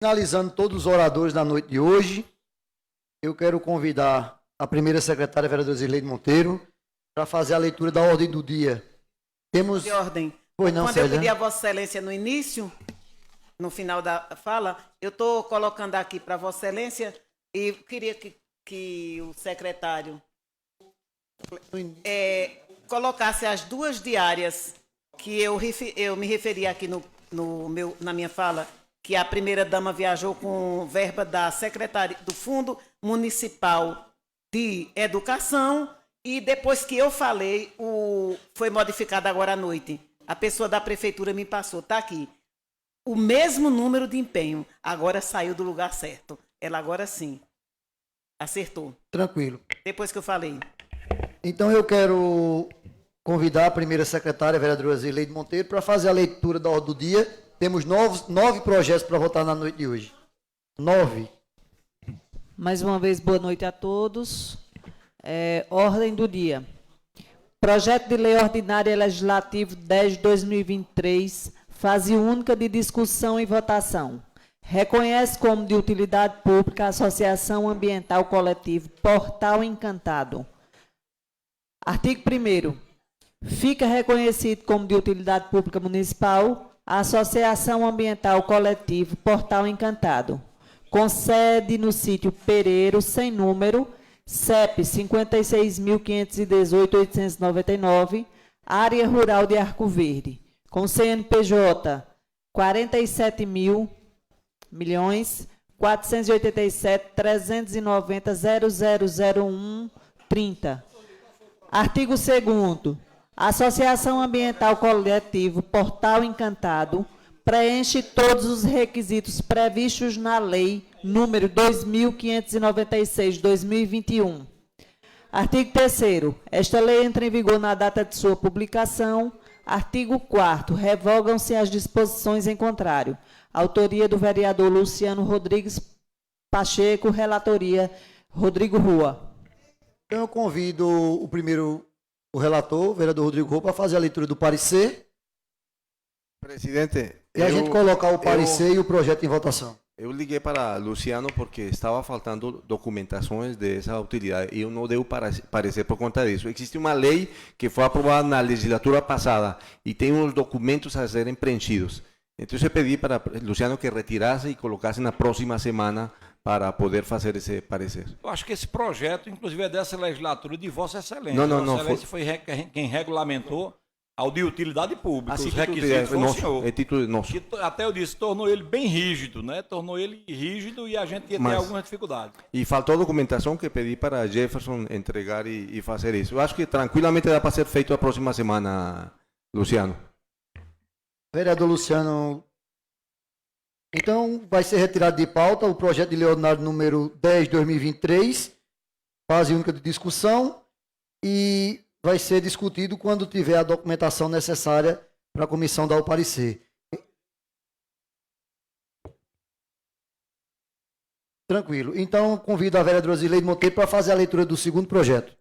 Finalizando todos os oradores da noite de hoje, eu quero convidar a primeira secretária, a vereadora Zirleide Monteiro, para fazer a leitura da ordem do dia. Temos... De ordem. Pois não, Quando Célia? eu pedi a Vossa Excelência no início, no final da fala, eu estou colocando aqui para Vossa Excelência e queria que o secretário colocasse as duas diárias que eu me referi aqui na minha fala, que a primeira-dama viajou com verba da secretaria do Fundo Municipal de Educação e depois que eu falei, foi modificado agora à noite. A pessoa da prefeitura me passou, está aqui. O mesmo número de empenho, agora saiu do lugar certo. Ela agora sim acertou. Tranquilo. Depois que eu falei. Então eu quero convidar a primeira secretária, a vereadora Zirleide Monteiro, para fazer a leitura da ordem do dia. Temos 9 projetos para votar na noite de hoje. 9. Mais uma vez, boa noite a todos. Ordem do dia. Projeto de Lei Ordinária Legislativo 10/2023, fase única de discussão e votação. Reconhece como de utilidade pública a Associação Ambiental Coletivo Portal Encantado. Artigo 1º. Fica reconhecido como de utilidade pública municipal a Associação Ambiental Coletivo Portal Encantado, com sede no sítio Pereiro, sem número, CEP 56.518.899, área rural de Arco Verde, com CNPJ 47.487.390.000130. Artigo 2º. Associação Ambiental Coletivo Portal Encantado preenche todos os requisitos previstos na Lei número 2.596/2021. Artigo 3º. Esta lei entra em vigor na data de sua publicação. Artigo 4º. Revogam-se as disposições em contrário. Autoria do vereador Luciano Rodrigues Pacheco, relatoria Rodrigo Rua. Então eu convido o relator, o vereador Rodrigo Rua, para fazer a leitura do parecer. Presidente, E a gente colocar o parecer e o projeto em votação. eu liguei para Luciano porque estava faltando documentações dessa utilidade e eu não dei parecer por conta disso. Existe uma lei que foi aprovada na legislatura passada e tem uns documentos a serem preenchidos. Então eu pedi para Luciano que retirasse e colocasse na próxima semana para poder fazer esse parecer. Eu acho que esse projeto, inclusive, é dessa legislatura de Vossa Excelência. Não. Vossa Excelência foi quem regulamentou ao de utilidade pública. Assim, os requisitos foi o senhor. É título nosso. Que, até eu disse, tornou ele bem rígido, né? Tornou ele rígido e a gente ia ter alguma dificuldade. E faltou documentação que pedi para Jefferson entregar e fazer isso. Eu acho que tranquilamente dá para ser feito a próxima semana, Luciano. Vereador Luciano, então vai ser retirado de pauta o projeto de lei ordinário número 10/2023, fase única de discussão, e vai ser discutido quando tiver a documentação necessária para a comissão dar o parecer. Tranquilo. Então, convido a vereadora Zirleide Monteiro para fazer a leitura do segundo projeto.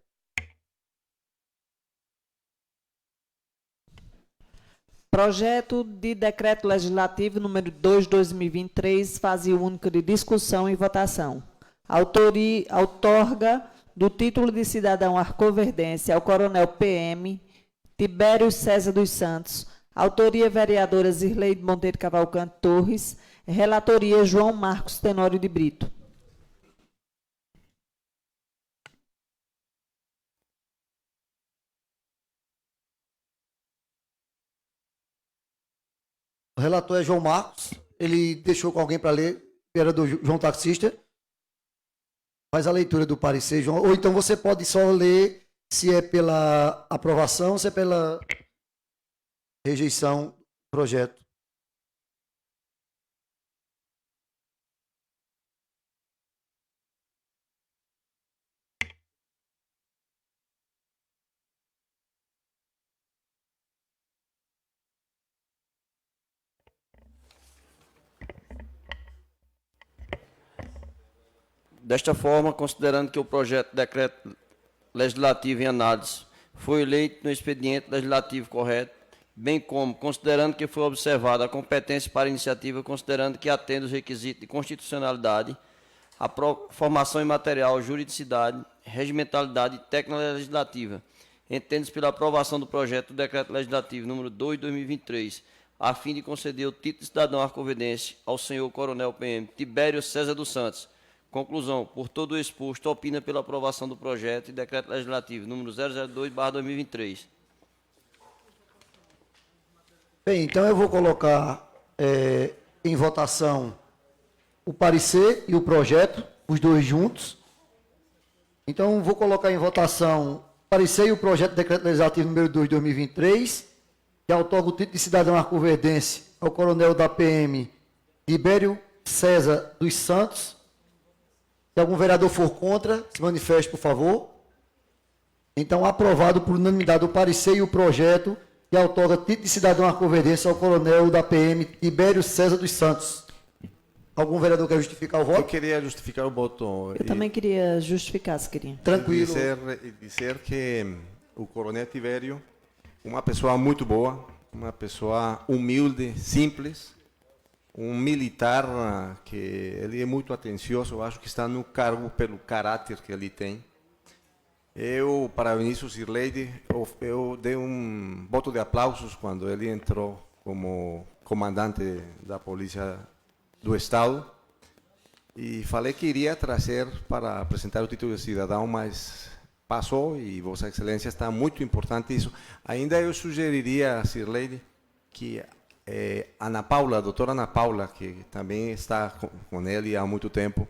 Projeto de Decreto Legislativo número 2/2023, fase única de discussão e votação. Outorga do título de cidadão arcoverdense ao coronel PM Tibério César dos Santos. Autoria vereadora Zirleide Monteiro Cavalcante Torres. Relatoria João Marcos Tenório de Brito. O relator é João Marcos, ele deixou com alguém para ler, vereador João Taxista. Faz a leitura do parecer, João. Ou então você pode só ler se é pela aprovação, se é pela rejeição do projeto. Desta forma, considerando que o projeto de decreto legislativo em análise foi eleito no expediente legislativo correto, bem como considerando que foi observada a competência para a iniciativa, considerando que atende os requisitos de constitucionalidade, formação em material, juridicidade, regimentalidade e técnica legislativa, entende-se pela aprovação do projeto do Decreto Legislativo número 2 de 2023, a fim de conceder o título de cidadão arcoverdense ao senhor Coronel PM Tibério César dos Santos. Conclusão, por todo o exposto, opina pela aprovação do projeto e Decreto Legislativo número 002/2023. Bem, então eu vou colocar em votação o parecer e o projeto, os dois juntos. Então, vou colocar em votação o parecer e o projeto de decreto legislativo número 2 de 2023, que outorga o título de cidadão arcoverdense ao coronel da PM Tibério César dos Santos. Se algum vereador for contra, se manifeste, por favor. Então, aprovado por unanimidade o parecer e o projeto que outorga título de cidadão arcoverdense ao coronel da PM Tibério César dos Santos. Algum vereador quer justificar o voto? Eu queria justificar o voto. Eu também queria justificar, se queria. Tranquilo. Dizer que o coronel Tibério, uma pessoa muito boa, uma pessoa humilde, simples, um militar que ele é muito atencioso, eu acho que está no cargo pelo caráter que ele tem. Eu parabenizo o Sirleide, eu dei um voto de aplausos quando ele entrou como comandante da Polícia do Estado e falei que iria trazer para apresentar o título de cidadão, mas passou e Vossa Excelência está muito importante isso. Ainda eu sugeriria, Sirleide, que Ana Paula, a doutora Ana Paula, que também está com ele há muito tempo,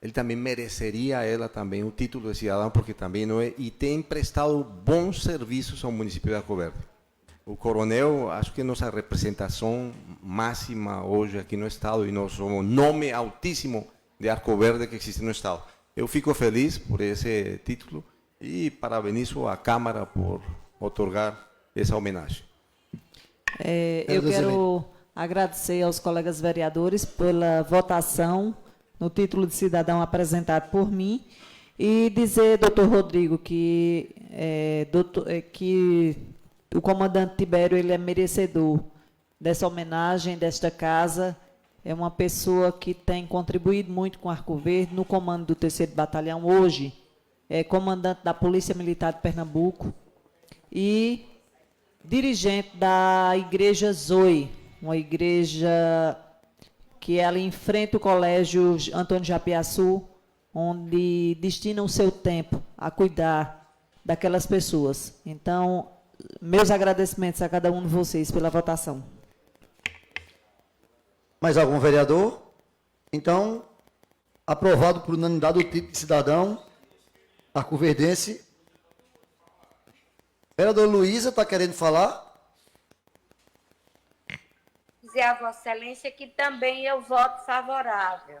ele também mereceria ela também o título de cidadão, porque também não é, e tem prestado bons serviços ao município de Arco Verde. O coronel, acho que é nossa representação máxima hoje aqui no Estado e nosso nome altíssimo de Arco Verde que existe no Estado. Eu fico feliz por esse título e parabenizo a Câmara por otorgar essa homenagem. Eu quero agradecer aos colegas vereadores pela votação no título de cidadão apresentado por mim e dizer, doutor Rodrigo, que o comandante Tibério ele é merecedor dessa homenagem, desta casa. É uma pessoa que tem contribuído muito com Arco Verde, no comando do 3º Batalhão, hoje é comandante da Polícia Militar de Pernambuco e dirigente da Igreja Zoe, uma igreja que ela enfrenta o Colégio Antônio Japiaçu, onde destina o seu tempo a cuidar daquelas pessoas. Então, meus agradecimentos a cada um de vocês pela votação. Mais algum vereador? Então, aprovado por unanimidade o título de cidadão arcoverdense. Vereador Luísa, está querendo falar? Dizer a Vossa Excelência que também eu voto favorável.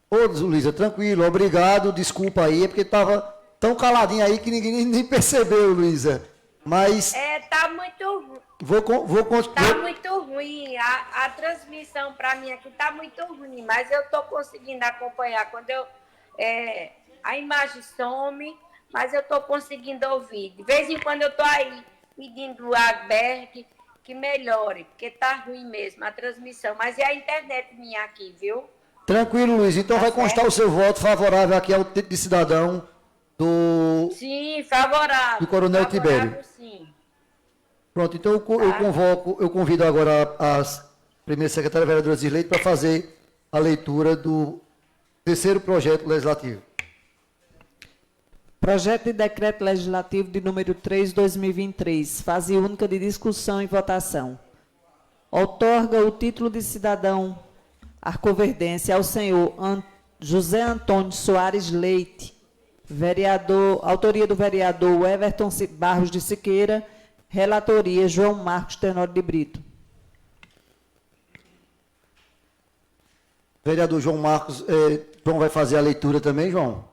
Ô, Luísa, tranquilo, obrigado, desculpa aí, é porque estava tão caladinho aí que ninguém nem percebeu, Luísa. Mas Tá muito ruim. Tá muito ruim. A transmissão para mim aqui tá muito ruim, mas eu estou conseguindo acompanhar. Quando a imagem some, mas eu estou conseguindo ouvir. De vez em quando eu estou aí pedindo a Berg que melhore, porque tá ruim mesmo a transmissão. Mas é a internet minha aqui, viu? Tranquilo, Luiz. Então vai constar o seu voto favorável aqui ao título de cidadão do... Sim, favorável. Do Coronel Favorável, Tibério. sim. Pronto, então eu convido agora a primeira secretária vereadora Zirleide para fazer a leitura do terceiro projeto legislativo. Projeto de Decreto Legislativo de número 3, 2023, fase única de discussão e votação. Outorga o título de cidadão arcoverdense ao senhor José Antônio Soares Leite, vereador, autoria do vereador Everton Barros de Siqueira, relatoria João Marcos Tenório de Brito. Vereador João Marcos, João vai fazer a leitura também, João?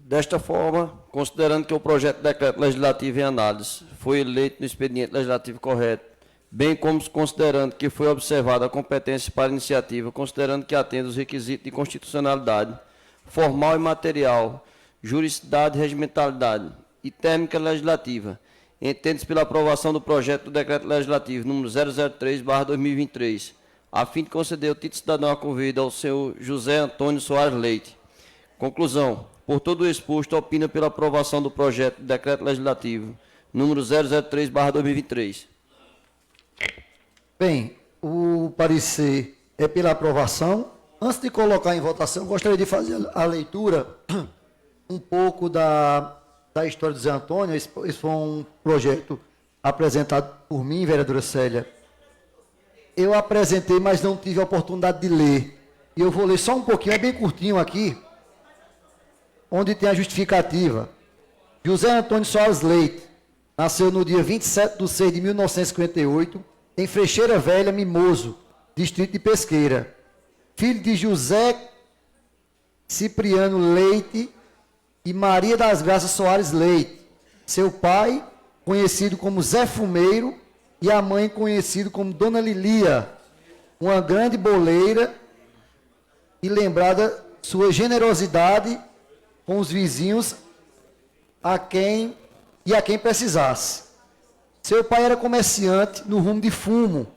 Desta forma, considerando que o projeto de decreto legislativo em análise foi eleito no expediente legislativo correto, bem como considerando que foi observada a competência para a iniciativa, considerando que atende os requisitos de constitucionalidade, formal e material, juridicidade, regimentalidade e térmica legislativa, entende-se pela aprovação do projeto do decreto legislativo número 003/2023, a fim de conceder o título de cidadão Arco-Verde ao senhor José Antônio Soares Leite. Conclusão. Por todo o exposto, opina pela aprovação do projeto de decreto legislativo número 003/2023. Bem, o parecer é pela aprovação. Antes de colocar em votação, gostaria de fazer a leitura um pouco da história do Zé Antônio. Esse foi um projeto apresentado por mim, vereadora Célia. Eu apresentei, mas não tive a oportunidade de ler. E eu vou ler só um pouquinho, é bem curtinho aqui, onde tem a justificativa. José Antônio Soares Leite nasceu no dia 27/6/1958, em Freixeira Velha, Mimoso, distrito de Pesqueira. Filho de José Cipriano Leite e Maria das Graças Soares Leite. Seu pai, conhecido como Zé Fumeiro, e a mãe, conhecida como Dona Lilia, uma grande boleira e lembrada sua generosidade com os vizinhos a quem precisasse. Seu pai era comerciante no rumo de fumo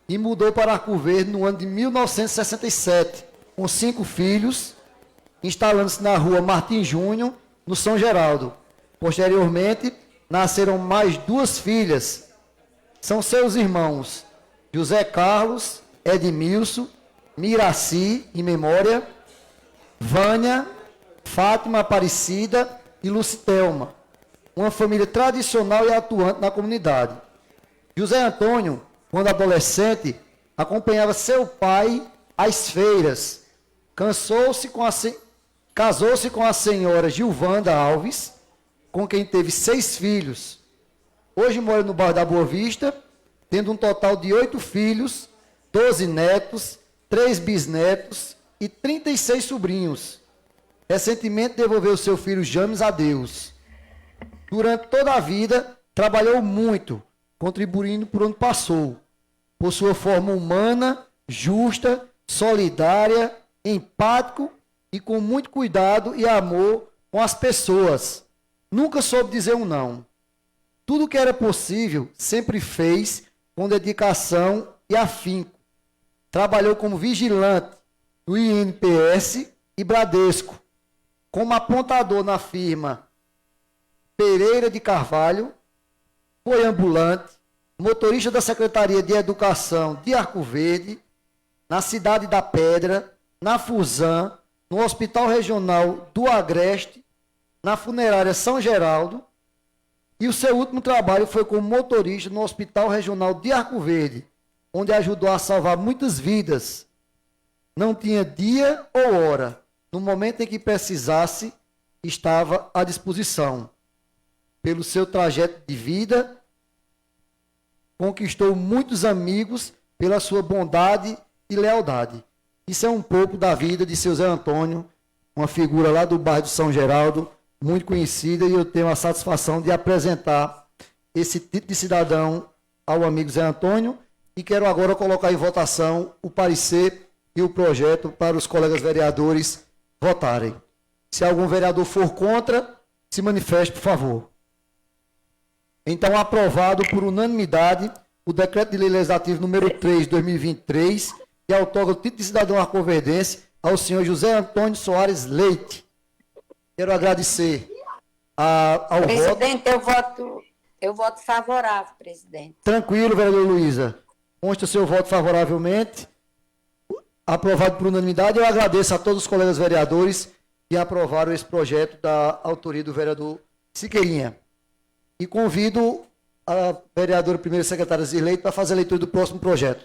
e mudou para Arco Verde no ano de 1967, com 5 filhos, instalando-se na rua Martim Júnior, no São Geraldo. Posteriormente, nasceram mais 2 filhas. São seus irmãos José Carlos, Edmilson, Miraci, em memória, Vânia, Fátima Aparecida e Lucitelma, uma família tradicional e atuante na comunidade. José Antônio, quando adolescente, acompanhava seu pai às feiras. Casou-se com a senhora Gilvanda Alves, com quem teve 6 filhos. Hoje mora no bairro da Boa Vista, tendo um total de 8 filhos, 12 netos, 3 bisnetos e 36 sobrinhos. Recentemente devolveu seu filho James a Deus. Durante toda a vida, trabalhou muito, contribuindo por onde passou, por sua forma humana, justa, solidária, empático e com muito cuidado e amor com as pessoas. Nunca soube dizer um não. Tudo que era possível, sempre fez com dedicação e afinco. Trabalhou como vigilante no INPS e Bradesco, como apontador na firma Pereira de Carvalho, foi ambulante, motorista da Secretaria de Educação de Arco Verde, na Cidade da Pedra, na Fusan, no Hospital Regional do Agreste, na Funerária São Geraldo, e o seu último trabalho foi como motorista no Hospital Regional de Arco Verde, onde ajudou a salvar muitas vidas. Não tinha dia ou hora. No momento em que precisasse, estava à disposição. Pelo seu trajeto de vida, conquistou muitos amigos pela sua bondade e lealdade. Isso é um pouco da vida de seu Zé Antônio, uma figura lá do bairro de São Geraldo, muito conhecida, e eu tenho a satisfação de apresentar esse título de cidadão ao amigo Zé Antônio, e quero agora colocar em votação o parecer e o projeto para os colegas vereadores votarem. Se algum vereador for contra, se manifeste, por favor. Então, aprovado por unanimidade o decreto de lei legislativo número 3/2023, que outorga o título de cidadão arcoverdense ao senhor José Antônio Soares Leite. Quero agradecer ao Presidente, eu voto favorável, presidente. Tranquilo, vereador Luísa. Consta o seu voto favoravelmente. Aprovado por unanimidade. Eu agradeço a todos os colegas vereadores que aprovaram esse projeto da autoria do vereador Siqueirinha. E convido a vereadora primeira secretária Zirleite para fazer a leitura do próximo projeto.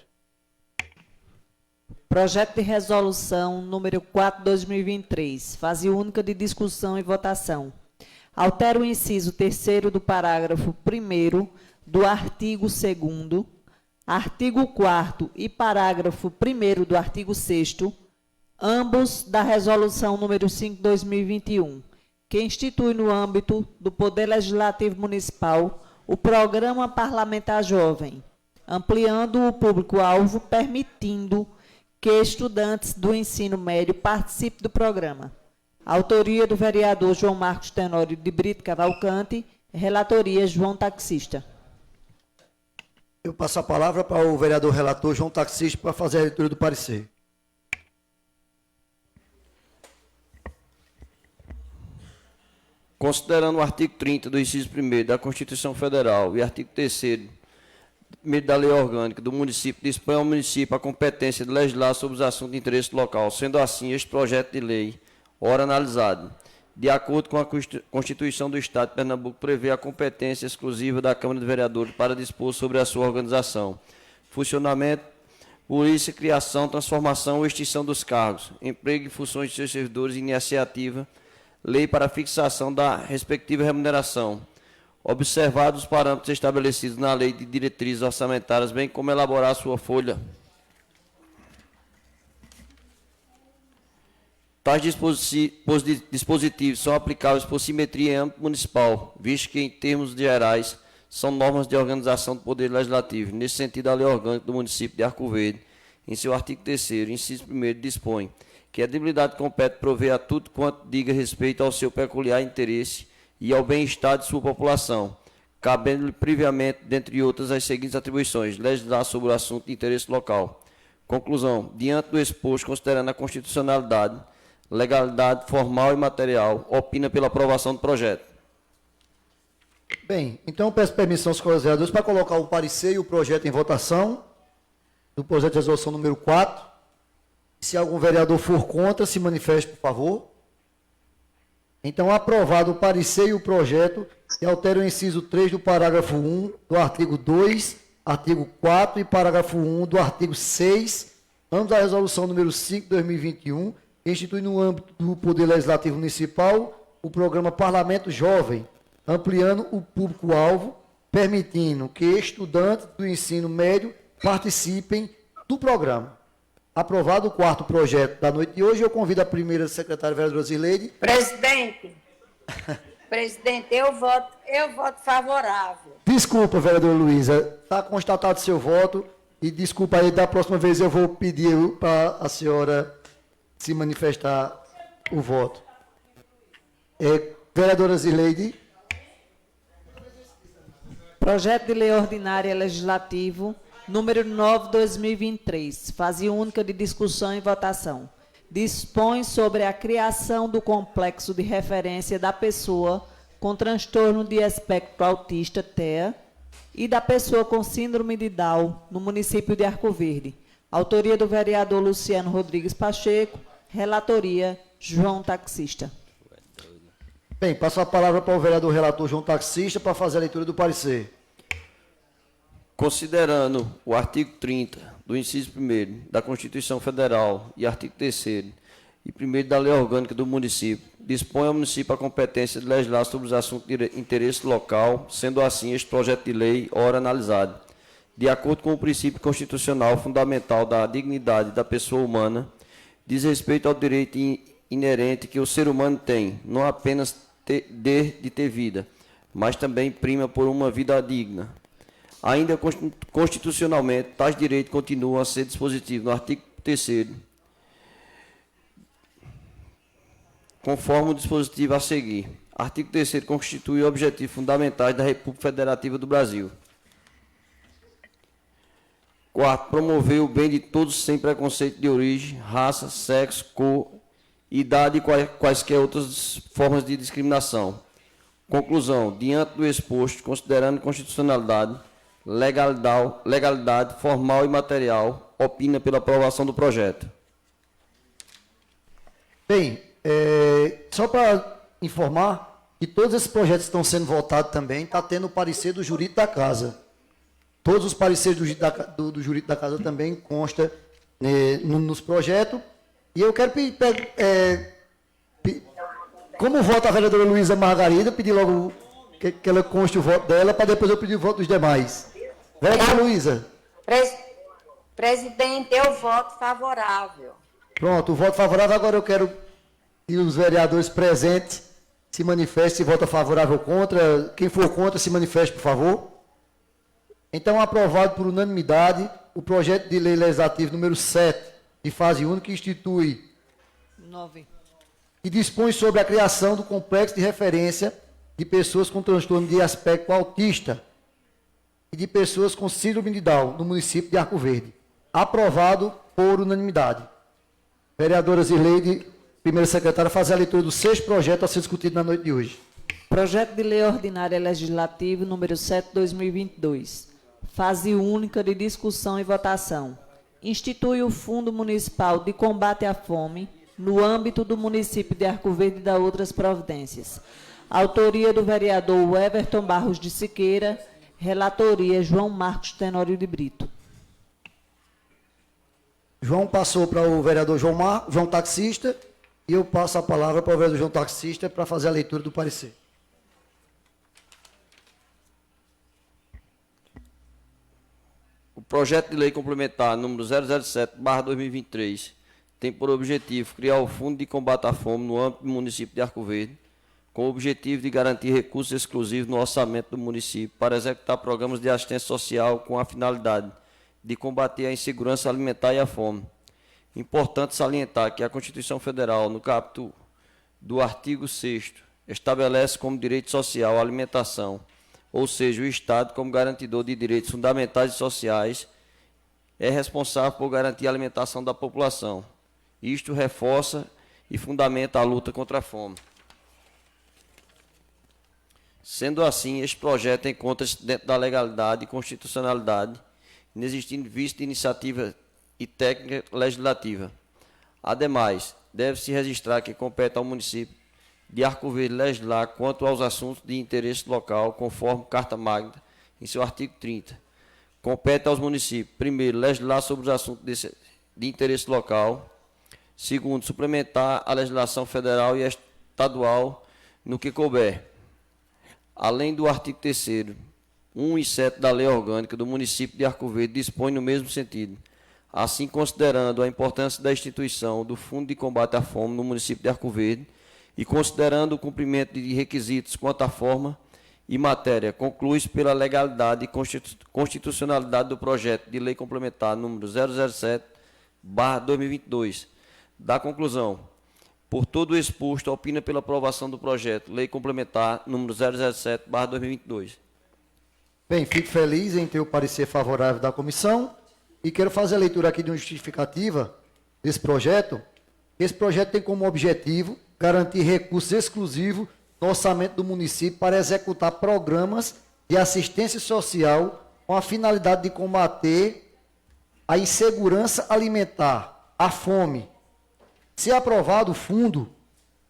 Projeto de resolução número 4/2023, fase única de discussão e votação. Altera o inciso 3º do parágrafo 1º do artigo 2º, artigo 4º e parágrafo 1º do artigo 6º, ambos da Resolução número 5/2021, que institui no âmbito do Poder Legislativo Municipal o Programa Parlamentar Jovem, ampliando o público-alvo, permitindo que estudantes do ensino médio participem do programa. Autoria do vereador João Marcos Tenório de Brito Cavalcante, relatoria João Taxista. Eu passo a palavra para o vereador relator João Taxista para fazer a leitura do parecer. Considerando o artigo 30 do inciso 1º da Constituição Federal e artigo 3º da Lei Orgânica do município, dispõe ao município a competência de legislar sobre os assuntos de interesse local. Sendo assim, este projeto de lei, ora analisado, de acordo com a Constituição do Estado de Pernambuco, prevê a competência exclusiva da Câmara de Vereadores para dispor sobre a sua organização, funcionamento, polícia, criação, transformação ou extinção dos cargos, emprego e funções de seus servidores e iniciativa, lei para fixação da respectiva remuneração, observados os parâmetros estabelecidos na Lei de Diretrizes Orçamentárias, bem como elaborar sua folha. Tais dispositivos são aplicáveis por simetria em âmbito municipal, visto que, em termos gerais, são normas de organização do Poder Legislativo. Nesse sentido, a Lei Orgânica do município de Arco Verde, em seu artigo 3º, inciso 1º, dispõe que a debilidade compete prover a tudo quanto diga respeito ao seu peculiar interesse e ao bem-estar de sua população, cabendo-lhe previamente, dentre outras, as seguintes atribuições: legislar sobre o assunto de interesse local. Conclusão: diante do exposto, considerando a constitucionalidade, legalidade formal e material, opina pela aprovação do projeto. Bem, então eu peço permissão aos colegas vereadores para colocar o parecer e o projeto em votação do projeto de resolução número 4. Se algum vereador for contra, se manifeste, por favor. Então, aprovado o parecer e o projeto, que altera o inciso 3 do parágrafo 1 do artigo 2, artigo 4 e parágrafo 1 do artigo 6, ambos da resolução número 5/2021, que institui no âmbito do Poder Legislativo Municipal o programa Parlamento Jovem, ampliando o público-alvo, permitindo que estudantes do ensino médio participem do programa. Aprovado o 4º projeto da noite de hoje, eu convido a primeira secretária vereadora Zileide. Presidente, eu voto favorável. Desculpa, vereadora Luísa, está constatado seu voto e desculpa aí, da próxima vez eu vou pedir para a senhora se manifestar o voto. Vereadora Zileide. Projeto de Lei Ordinária Legislativo número 9/2023, fase única de discussão e votação. Dispõe sobre a criação do complexo de referência da pessoa com transtorno de espectro autista, TEA, e da pessoa com síndrome de Down, no município de Arco Verde. Autoria do vereador Luciano Rodrigues Pacheco, relatoria João Taxista. Bem, passo a palavra para o vereador relator João Taxista para fazer a leitura do parecer. Considerando o artigo 30 do inciso 1º da Constituição Federal e artigo 3º e 1º da Lei Orgânica do município, dispõe ao município a competência de legislar sobre os assuntos de interesse local, sendo assim este projeto de lei, ora analisado, de acordo com o princípio constitucional fundamental da dignidade da pessoa humana, diz respeito ao direito inerente que o ser humano tem, não apenas de ter vida, mas também prima por uma vida digna. Ainda constitucionalmente, tais direitos continuam a ser dispositivos no artigo 3º, conforme o dispositivo a seguir. Artigo 3º constitui objetivos fundamentais da República Federativa do Brasil. 4. Promover o bem de todos sem preconceito de origem, raça, sexo, cor, idade e quaisquer outras formas de discriminação. Conclusão. Diante do exposto, considerando constitucionalidade, legalidade formal e material, opina pela aprovação do projeto. Bem, só para informar que todos esses projetos estão sendo votados também, está tendo o parecer do jurídico da casa. Todos os pareceres do jurídico da casa também constam nos projetos. E eu quero pedir, como vota a vereadora Luísa Margarida, pedir logo que ela conste o voto dela, para depois eu pedir o voto dos demais. Vereadora Luísa. Presidente, eu voto favorável. Pronto, o voto favorável. Agora eu quero que os vereadores presentes se manifestem se vota favorável ou contra. Quem for contra, se manifeste, por favor. Então, aprovado por unanimidade o projeto de lei legislativo número 7, de fase única, que institui 9. e dispõe sobre a criação do complexo de referência de pessoas com transtorno de aspecto autista e de pessoas com síndrome de Down no município de Arco Verde. Aprovado por unanimidade. Vereadora Zirleide, primeira secretária, fazer a leitura do 6º projeto a ser discutido na noite de hoje. Projeto de Lei Ordinária Legislativo número 7/2022. Fase única de discussão e votação. Institui o Fundo Municipal de Combate à Fome no âmbito do município de Arco Verde e da outras providências. Autoria do vereador Everton Barros de Siqueira. Relatoria João Marcos Tenório de Brito. João passou para o vereador João Taxista, e eu passo a palavra para o vereador João Taxista para fazer a leitura do parecer. O projeto de lei complementar número 007/2023 tem por objetivo criar o Fundo de Combate à Fome no âmbito do município de Arco Verde, com o objetivo de garantir recursos exclusivos no orçamento do município para executar programas de assistência social com a finalidade de combater a insegurança alimentar e a fome. Importante salientar que a Constituição Federal, no capítulo do artigo 6º, estabelece como direito social a alimentação, ou seja, o Estado, como garantidor de direitos fundamentais e sociais, é responsável por garantir a alimentação da população. Isto reforça e fundamenta a luta contra a fome. Sendo assim, este projeto encontra-se dentro da legalidade e constitucionalidade, inexistindo vício de iniciativa e técnica legislativa. Ademais, deve-se registrar que compete ao município de Arco Verde legislar quanto aos assuntos de interesse local, conforme Carta Magna, em seu artigo 30. Compete aos municípios, primeiro, legislar sobre os assuntos de interesse local, segundo, suplementar a legislação federal e estadual no que couber. Além do artigo 3º, 1 e 7 da Lei Orgânica do município de Arco Verde dispõe no mesmo sentido. Assim, considerando a importância da instituição do Fundo de Combate à Fome no município de Arco Verde e considerando o cumprimento de requisitos quanto à forma e matéria, conclui-se pela legalidade e constitucionalidade do projeto de lei complementar número 007/2022. Da conclusão, por todo o exposto, opina pela aprovação do projeto lei complementar número 007/2022. Bem, fico feliz em ter o parecer favorável da comissão e quero fazer a leitura aqui de uma justificativa desse projeto. Esse projeto tem como objetivo garantir recursos exclusivos no orçamento do município para executar programas de assistência social com a finalidade de combater a insegurança alimentar, a fome. Se aprovado o fundo,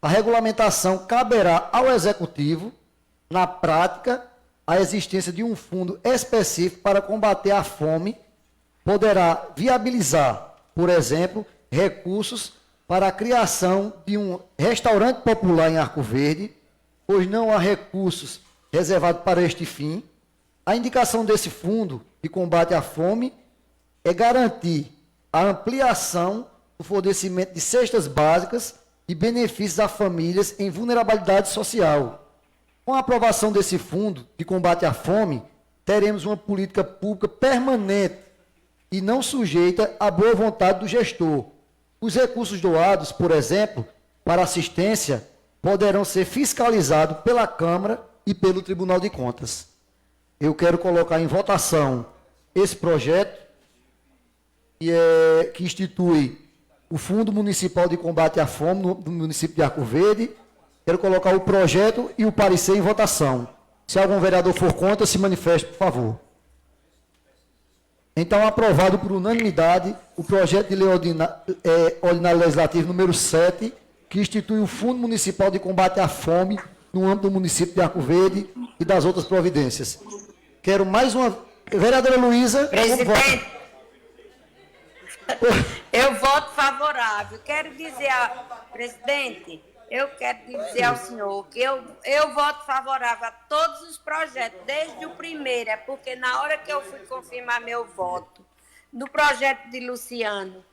a regulamentação caberá ao Executivo, na prática, a existência de um fundo específico para combater a fome poderá viabilizar, por exemplo, recursos para a criação de um restaurante popular em Arco Verde, pois não há recursos reservados para este fim. A indicação desse fundo de combate à fome é garantir a ampliação do fornecimento de cestas básicas e benefícios a famílias em vulnerabilidade social. Com a aprovação desse fundo de combate à fome, teremos uma política pública permanente e não sujeita à boa vontade do gestor. Os recursos doados, por exemplo, para assistência, poderão ser fiscalizados pela Câmara e pelo Tribunal de Contas. Eu quero colocar em votação esse projeto, que institui o Fundo Municipal de Combate à Fome no município de Arco Verde. Quero colocar o projeto e o parecer em votação. Se algum vereador for contra, se manifeste, por favor. Então, aprovado por unanimidade o projeto de lei ordinário legislativo número 7, que institui o Fundo Municipal de Combate à Fome no âmbito do município de Arco Verde e das outras providências. Quero mais uma... Vereadora Luísa... Presidente, eu voto favorável. Quero dizer presidente, eu quero dizer ao senhor que eu voto favorável a todos os projetos, desde o primeiro, é porque na hora que eu fui confirmar meu voto no projeto de Luciano,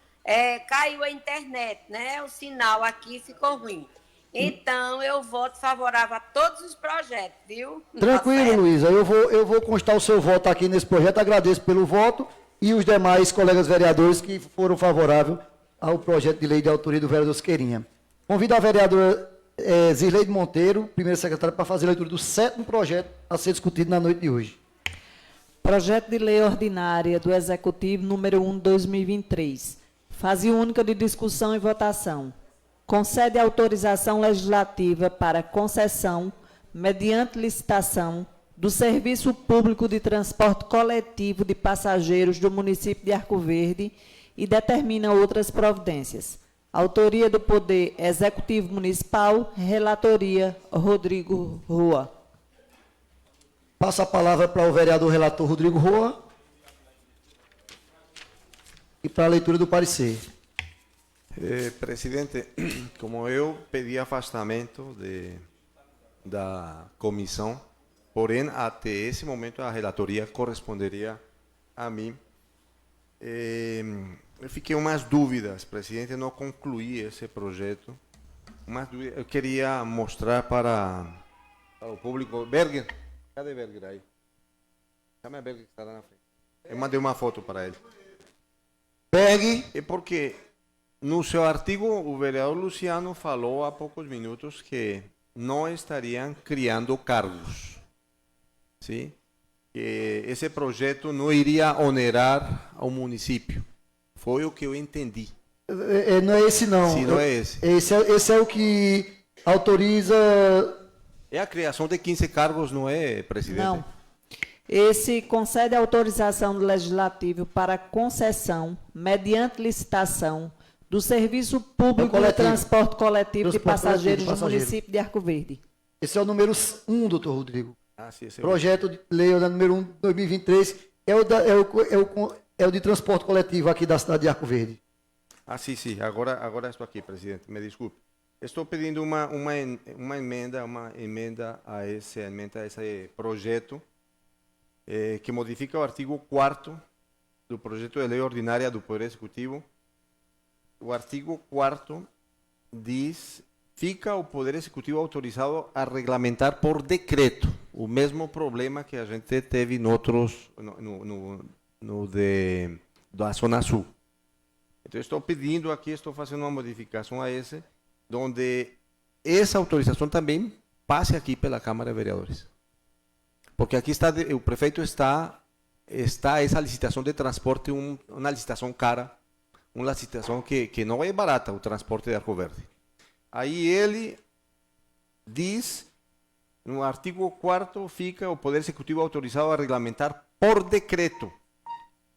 caiu a internet, né? O sinal aqui ficou ruim. Então, eu voto favorável a todos os projetos, viu? Tranquilo, Tá certo? Luísa. Eu vou constar o seu voto aqui nesse projeto. Agradeço pelo voto e os demais colegas vereadores que foram favoráveis ao projeto de lei de autoria do vereador Siqueirinha. Convido a vereadora Zirleide Monteiro, primeira secretária, para fazer a leitura do 7º projeto a ser discutido na noite de hoje. Projeto de lei ordinária do Executivo número 1 de 2023. Fase única de discussão e votação. Concede autorização legislativa para concessão, mediante licitação, do Serviço Público de Transporte Coletivo de Passageiros do município de Arco Verde e determina outras providências. Autoria do Poder Executivo Municipal, relatoria Rodrigo Rua. Passo a palavra para o vereador relator Rodrigo Rua e para a leitura do parecer. Presidente, como eu pedi afastamento da comissão, porém, até esse momento a relatoria corresponderia a mim. Eu fiquei umas dúvidas, presidente, não concluí esse projeto. Umas dúvidas, eu queria mostrar para o público. Berger, cadê Berger aí? Chame a Berger que está lá na frente. Eu mandei uma foto para ele. Berger, é porque no seu artigo o vereador Luciano falou há poucos minutos que não estariam criando cargos. Sim? Que esse projeto não iria onerar ao município. Foi o que eu entendi. Não é esse, não. Sim, não é esse. Esse é o que autoriza... É a criação de 15 cargos, não é, presidente? Não. Esse concede autorização do Legislativo para concessão, mediante licitação, do Serviço Público de Transporte Coletivo de Passageiros do município de Arco Verde. Esse é o número 1, doutor Rodrigo. Sim, esse Projeto de lei número 1 de 2023 é o de transporte coletivo aqui da cidade de Arco Verde. Sim. Agora estou aqui, presidente. Me desculpe. Estou pedindo uma emenda a esse projeto que modifica o artigo 4º do projeto de lei ordinária do Poder Executivo. O artigo 4º diz: fica o Poder Executivo autorizado a regulamentar por decreto o mesmo problema que a gente teve em outros, da Zona Sul. Então, estou pedindo aqui, estou fazendo uma modificação a esse, onde essa autorização também passe aqui pela Câmara de Vereadores. Porque aqui está, o prefeito está essa licitação de transporte, uma licitação cara, uma licitação que não é barata, o transporte de Arco Verde. Aí ele diz, no artigo 4º, fica o Poder Executivo autorizado a regulamentar por decreto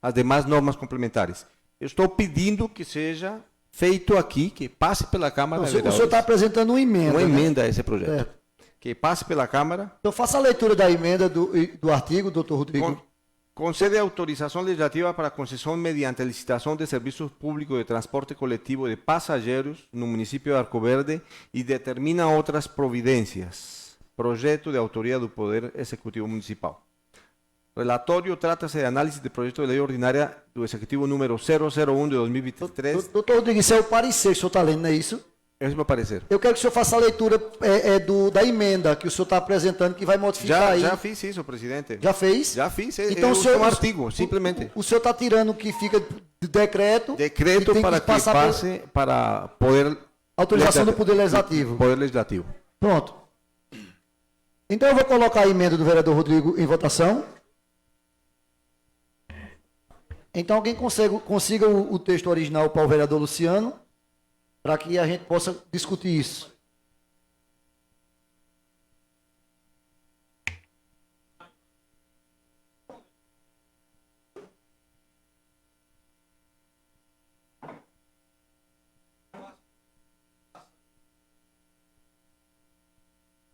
as demais normas complementares. Eu estou pedindo que seja feito aqui, que passe pela Câmara de Vereadores. O senhor está apresentando uma emenda. Uma emenda a esse projeto. Certo. Que passe pela Câmara. Então, faça a leitura da emenda do artigo, doutor Rodrigo. Concede autorização legislativa para concessão mediante licitação de serviços públicos de transporte coletivo de passageiros no município de Arco Verde e determina outras providências. Projeto de autoria do Poder Executivo Municipal. Relatório trata-se de análise de projeto de lei ordinária do Executivo número 001 de 2023. Doutor Rodrigo, isso é o parecer que o senhor está lendo, não é isso? Esse é o meu parecer. Eu quero que o senhor faça a leitura da emenda que o senhor está apresentando, que vai modificar aí. Já fiz isso, presidente. Já fez? Já fiz. Então, o seu artigo, simplesmente. O senhor está tirando o que fica de decreto. Decreto para que passe para poder... Autorização do Poder Legislativo. Poder Legislativo. Pronto. Então, eu vou colocar a emenda do vereador Rodrigo em votação. Então, alguém consiga o texto original para o vereador Luciano, para que a gente possa discutir isso.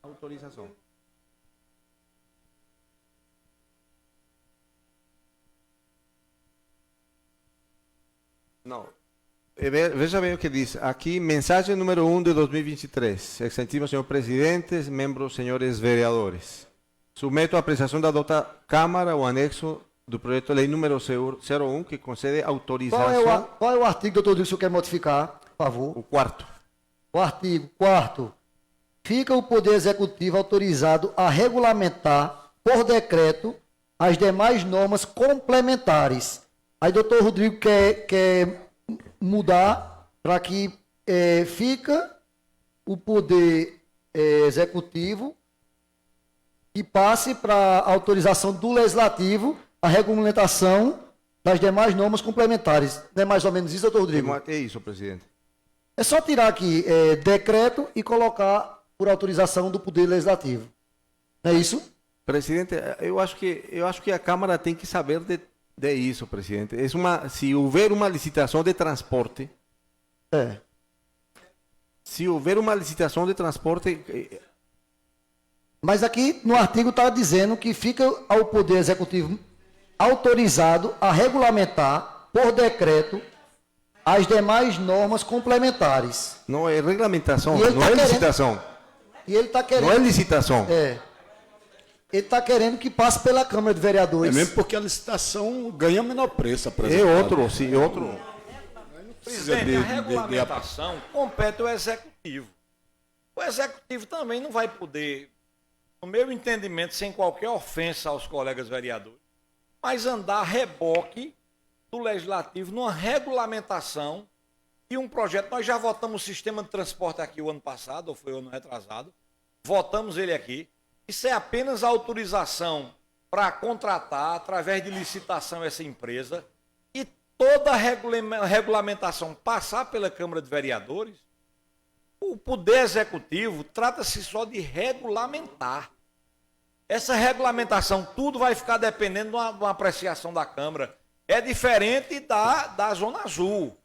Autorização. Não. Veja bem o que diz. Aqui, mensagem número 1 de 2023. Excelentíssimo senhor presidente, membros, senhores vereadores. Submeto à apreciação da dota Câmara o anexo do projeto de lei número 01, que concede autorização... Qual é o artigo, doutor Rodrigo, que o senhor quer modificar, por favor? O quarto. O artigo 4º. Fica o Poder Executivo autorizado a regulamentar, por decreto, as demais normas complementares. Aí, doutor Rodrigo quer mudar para que fica o Poder Executivo que passe para autorização do Legislativo a regulamentação das demais normas complementares. Não é mais ou menos isso, doutor Rodrigo? É isso, presidente. É só tirar aqui decreto e colocar por autorização do Poder Legislativo. Não é isso? Presidente, eu acho que a Câmara tem que saber de isso, presidente. Se houver uma licitação de transporte, Mas aqui no artigo está dizendo que fica ao Poder Executivo autorizado a regulamentar, por decreto, as demais normas complementares. não é regulamentação, E ele não tá é querendo- licitação. E ele está querendo. Não é licitação. Ele está querendo que passe pela Câmara de É Vereadores. mesmo porque a licitação ganha menor preço, É apresentado. outro, sim, outro. Precisa Presidente, de- a de- de- regulamentação compete ao Executivo. O Executivo também não vai poder, no meu entendimento, sem qualquer ofensa aos colegas vereadores, mas andar a reboque do Legislativo numa regulamentação de um projeto. Nós já votamos o sistema de transporte aqui o ano passado, ou foi o ano retrasado, votamos ele aqui. Isso é apenas a autorização para contratar, através de licitação, essa empresa, e toda a regulamentação passar pela Câmara de Vereadores. O Poder Executivo trata-se só de regulamentar. Essa regulamentação, tudo vai ficar dependendo de uma apreciação da Câmara. É diferente da Zona Azul.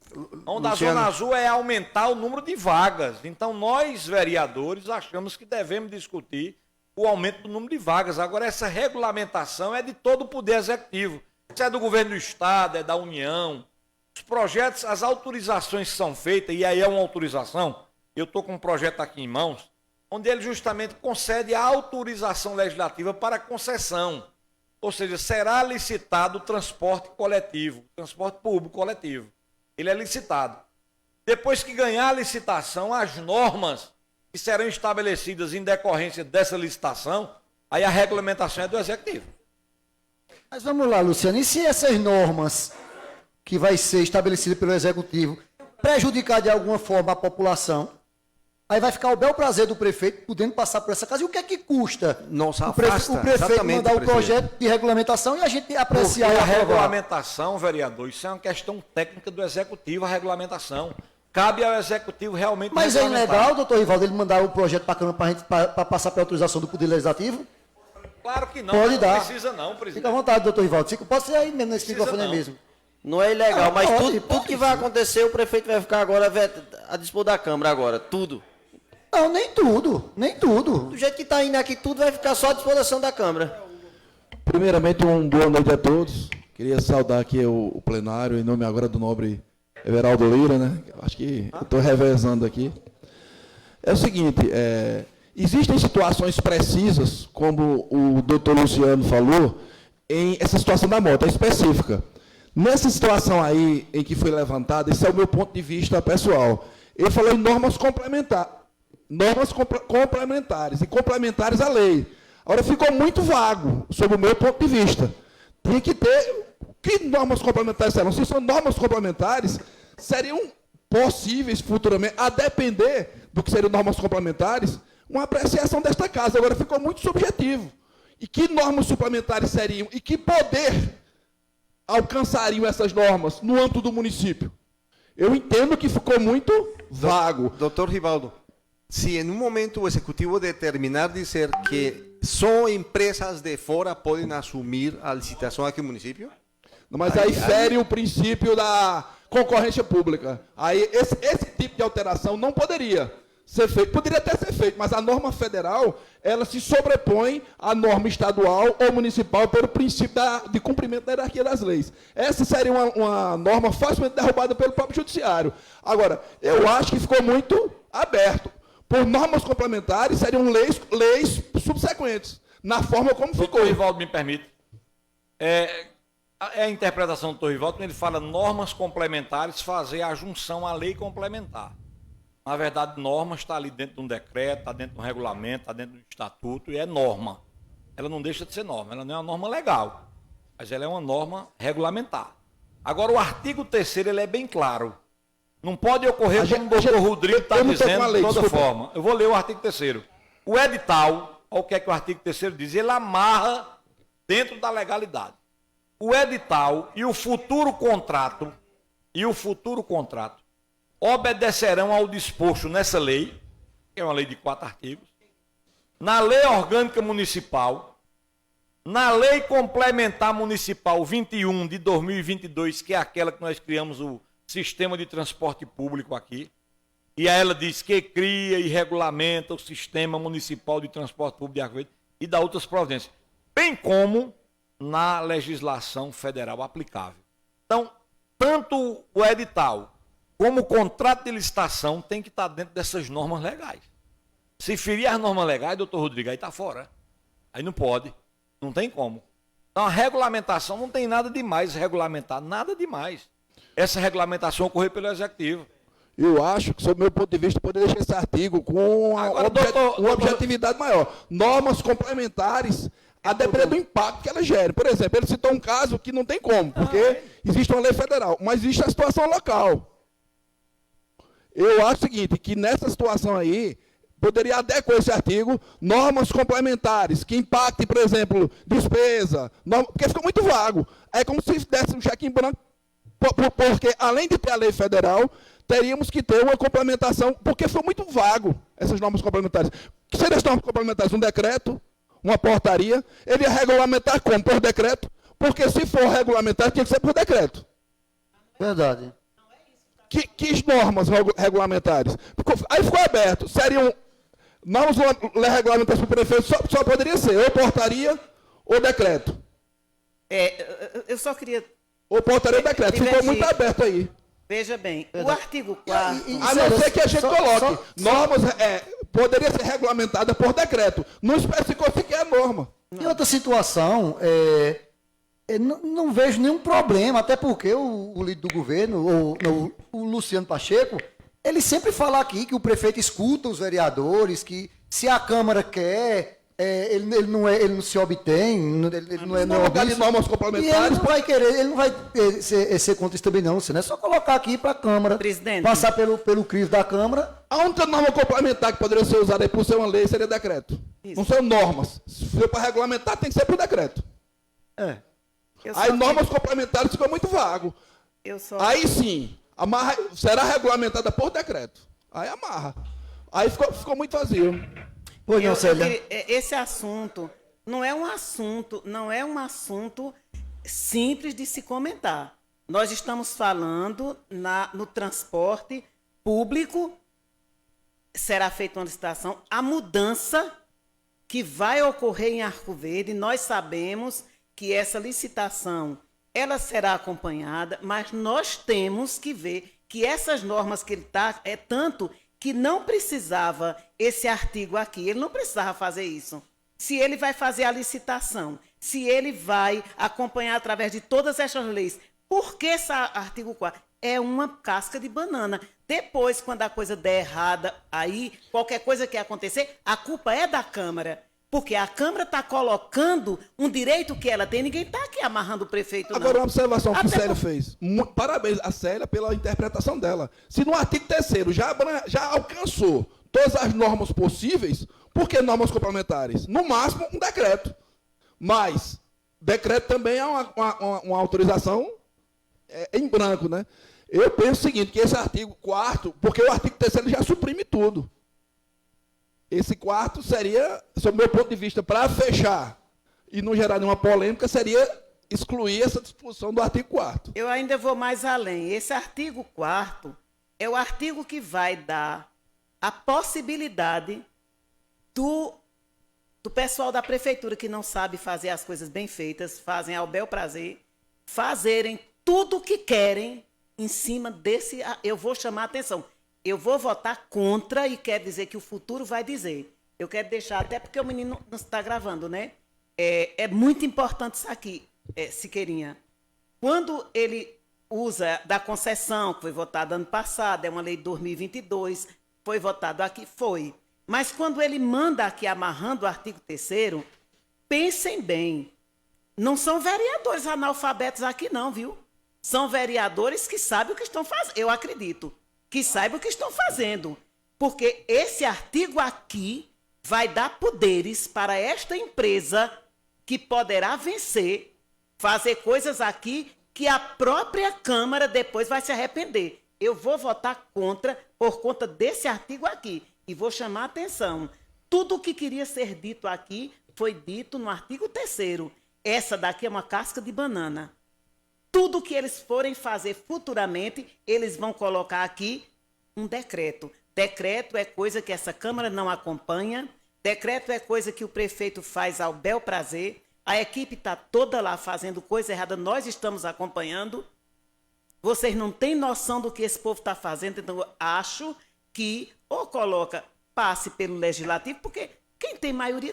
Onde a Luciano. Zona Azul é aumentar o número de vagas. Então, nós, vereadores, achamos que devemos discutir o aumento do número de vagas. Agora, essa regulamentação é de todo o Poder Executivo. Isso é do governo do Estado, é da União. Os projetos, as autorizações que são feitas, e aí é uma autorização, eu estou com um projeto aqui em mãos, onde ele justamente concede a autorização legislativa para concessão. Ou seja, será licitado o transporte coletivo, transporte público coletivo. Ele é licitado. Depois que ganhar a licitação, as normas que serão estabelecidas em decorrência dessa licitação, aí a regulamentação é do Executivo. Mas vamos lá, Luciano. E se essas normas que vai ser estabelecida pelo Executivo prejudicar de alguma forma a população? Aí vai ficar o bel prazer do prefeito podendo passar por essa casa. E o que é que custa Nos o afasta, prefeito exatamente, mandar o presidente. projeto de regulamentação e a gente Porque apreciar e a aprovar? regulamentação, vereador, isso é uma questão técnica do Executivo, a regulamentação. Cabe ao Executivo realmente Mas é regulamentar. ilegal, doutor Rivaldo, ele mandar o projeto para a Câmara para passar pela autorização do Poder Legislativo? Claro que não, Pode não dar. precisa não, Fica à presidente. vontade, doutor Rivaldo. Pode ser aí mesmo nesse Precisa microfone aí não. mesmo. Não é ilegal, mas pode, tudo que vai acontecer, o prefeito vai ficar agora a dispor da Câmara agora, tudo. Não, nem tudo. Nem tudo. Do jeito que está indo aqui, tudo vai ficar só à disposição da Câmara. Primeiramente, boa noite a todos. Queria saudar aqui o plenário, em nome agora do nobre Everaldo Lira, né? Acho que estou revezando aqui. É o seguinte, existem situações precisas, como o doutor Luciano falou, em essa situação da moto, é específica. Nessa situação aí em que foi levantada, esse é o meu ponto de vista pessoal. Ele falou em normas complementares e complementares à lei. Agora ficou muito vago, sob o meu ponto de vista. Tinha que ter... Que normas complementares serão? Se são normas complementares, seriam possíveis futuramente, a depender do que seriam normas complementares, uma apreciação desta casa. Agora ficou muito subjetivo. E que normas suplementares seriam? E que poder alcançariam essas normas no âmbito do município? Eu entendo que ficou muito vago. Doutor Rivaldo, se em um momento o Executivo determinar dizer que só empresas de fora podem assumir a licitação aqui no município? Mas aí fere o princípio da concorrência pública. Aí esse tipo de alteração não poderia ser feito. Poderia até ser feito, mas a norma federal, ela se sobrepõe à norma estadual ou municipal pelo princípio de cumprimento da hierarquia das leis. Essa seria uma norma facilmente derrubada pelo próprio judiciário. Agora, eu acho que ficou muito aberto. Por normas complementares, seriam leis subsequentes, na forma como ficou. Doutor Rivaldo, me permite. É a interpretação do Torrivaldo, quando ele fala normas complementares, fazer a junção à lei complementar. Na verdade, norma está ali dentro de um decreto, está dentro de um regulamento, está dentro de um estatuto, e é norma. Ela não deixa de ser norma, ela não é uma norma legal, mas ela é uma norma regulamentar. Agora, o artigo 3º, ele é bem claro. Não pode ocorrer como o doutor Rodrigo está dizendo de toda forma. Eu vou ler o artigo 3º. O edital, olha o que é que o artigo 3º diz, ele amarra dentro da legalidade. O edital e o futuro contrato, obedecerão ao disposto nessa lei, que é uma lei de 4 artigos, na Lei Orgânica Municipal, na Lei Complementar Municipal 21 de 2022, que é aquela que nós criamos o sistema de transporte público aqui, e aí ela diz que cria e regulamenta o sistema municipal de transporte público de Arco Verde e dá outras providências, bem como na legislação federal aplicável. Então, tanto o edital como o contrato de licitação tem que estar dentro dessas normas legais. Se ferir as normas legais, doutor Rodrigo, aí está fora. Aí não pode, não tem como. Então, a regulamentação não tem nada demais regulamentar, nada demais. Essa regulamentação ocorrer pelo Executivo. Eu acho que, sob o meu ponto de vista, poderia deixar esse artigo com uma objetividade maior. Normas complementares a depender do impacto que elas gerem. Por exemplo, ele citou um caso que não tem como, porque existe uma lei federal, mas existe a situação local. Eu acho o seguinte, que nessa situação aí, poderia adequar esse artigo, normas complementares, que impactem, por exemplo, despesa, porque ficou muito vago. É como se desse um cheque em branco, porque além de ter a lei federal, teríamos que ter uma complementação, porque ficou muito vago essas normas complementares. Que seriam as normas complementares? Um decreto, uma portaria, ele ia regulamentar como? Por decreto? Porque se for regulamentar, tinha que ser por decreto. Verdade. Que normas regulamentares? Aí ficou aberto. Seriam normas regulamentares para o prefeito, só poderia ser ou portaria ou decreto. Eu só queria... Ou portaria ou decreto. Ficou muito aberto aí. Veja bem, o artigo 4º... A não ser que a gente coloque normas... poderia ser regulamentada por decreto. Não especificou sequer a norma. Em outra situação, não vejo nenhum problema, até porque o líder do governo, o Luciano Pacheco, ele sempre fala aqui que o prefeito escuta os vereadores, que se a Câmara quer, ele não se obtém, ele não é lugar de normas complementares. Ele não vai querer, ele não vai ser contra isso também não, é só colocar aqui para a Câmara, presidente, passar pelo crivo da Câmara. A única norma complementar que poderia ser usada aí por ser uma lei seria decreto. Isso. Não são normas. Se for para regulamentar, tem que ser por decreto. Aí normas complementares ficou muito vago. Aí sim, será regulamentada por decreto. Aí amarra. Aí ficou muito vazio. Pois não, Célia. Esse assunto não é um assunto simples de se comentar. Nós estamos falando no transporte público, será feita uma licitação, a mudança que vai ocorrer em Arco Verde, nós sabemos que essa licitação ela será acompanhada, mas nós temos que ver que essas normas que ele está, tanto que não precisava esse artigo aqui, ele não precisava fazer isso. Se ele vai fazer a licitação, se ele vai acompanhar através de todas essas leis, por que esse artigo 4? É uma casca de banana. Depois, quando a coisa der errada, aí, qualquer coisa que acontecer, a culpa é da Câmara. Porque a Câmara está colocando um direito que ela tem, ninguém está aqui amarrando o prefeito, não. Agora, uma observação que a Célia fez. Parabéns a Célia pela interpretação dela. Se no artigo 3º já alcançou todas as normas possíveis, por que normas complementares? No máximo, um decreto. Mas, decreto também é uma autorização em branco, né? Eu penso o seguinte, que esse artigo 4º, porque o artigo 3º já suprime tudo. Esse 4º seria, sob o meu ponto de vista, para fechar e não gerar nenhuma polêmica, seria excluir essa disposição do artigo 4º. Eu ainda vou mais além. Esse artigo 4º é o artigo que vai dar a possibilidade do pessoal da prefeitura que não sabe fazer as coisas bem feitas, fazem ao bel prazer, fazerem tudo o que querem em cima desse... Eu vou chamar a atenção. Eu vou votar contra e quero dizer que o futuro vai dizer. Eu quero deixar, até porque o menino não está gravando, né? É muito importante isso aqui, Siqueirinha. quando ele usa da concessão, que foi votada ano passado, é uma lei de 2022, foi votado aqui, foi. Mas quando ele manda aqui amarrando o artigo 3º, pensem bem, não são vereadores analfabetos aqui não, viu? São vereadores que sabem o que estão fazendo, eu acredito, que saibam o que estão fazendo. Porque esse artigo aqui vai dar poderes para esta empresa que poderá vencer, fazer coisas aqui que a própria Câmara depois vai se arrepender. Eu vou votar contra por conta desse artigo aqui. E vou chamar a atenção. Tudo o que queria ser dito aqui foi dito no artigo 3º. Essa daqui é uma casca de banana. Tudo que eles forem fazer futuramente, eles vão colocar aqui um decreto. Decreto é coisa que essa Câmara não acompanha. Decreto é coisa que o prefeito faz ao bel prazer. A equipe está toda lá fazendo coisa errada, nós estamos acompanhando. Vocês não têm noção do que esse povo está fazendo, então eu acho que ou coloca, passe pelo Legislativo, porque quem tem maioria.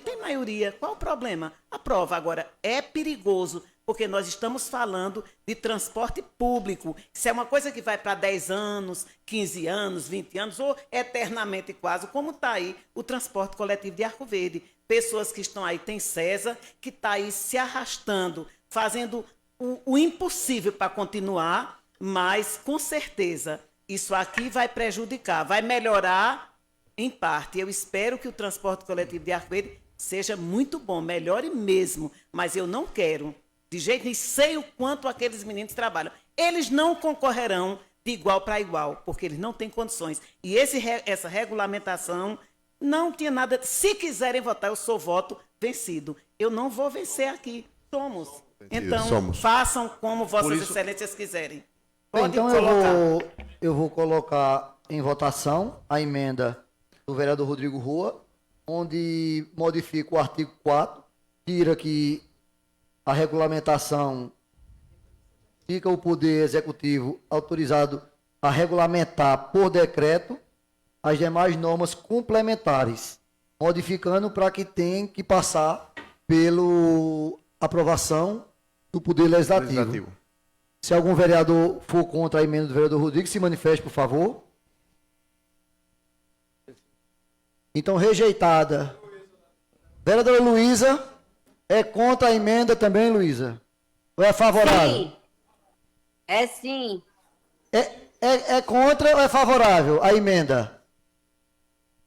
Qual o problema? Aprova. Agora, é perigoso, porque nós estamos falando de transporte público. Isso é uma coisa que vai para 10 anos, 15 anos, 20 anos, ou eternamente quase, como está aí o transporte coletivo de Arco Verde. Pessoas que estão aí, tem César, que está aí se arrastando, fazendo o impossível para continuar, mas, com certeza, isso aqui vai prejudicar, vai melhorar em parte. Eu espero que o transporte coletivo de Arco Verde seja muito bom, melhore mesmo, mas eu não quero, de jeito nenhum, sei o quanto aqueles meninos trabalham. Eles não concorrerão de igual para igual, porque eles não têm condições. E essa regulamentação não tinha nada. Se quiserem votar, eu sou voto vencido. Eu não vou vencer aqui. Somos. Então, façam como Vossas Excelências quiserem. Pode então colocar. eu vou colocar em votação a emenda do vereador Rodrigo Rua, onde modifica o artigo 4, tira que a regulamentação fica o Poder Executivo autorizado a regulamentar por decreto as demais normas complementares, modificando para que tenha que passar pela aprovação do Poder Legislativo. Se algum vereador for contra a emenda do vereador Rodrigo, se manifeste, por favor. Então, rejeitada. Vereadora Luísa, é contra a emenda também, Luísa? Ou é favorável? Sim. É sim. É contra ou é favorável a emenda?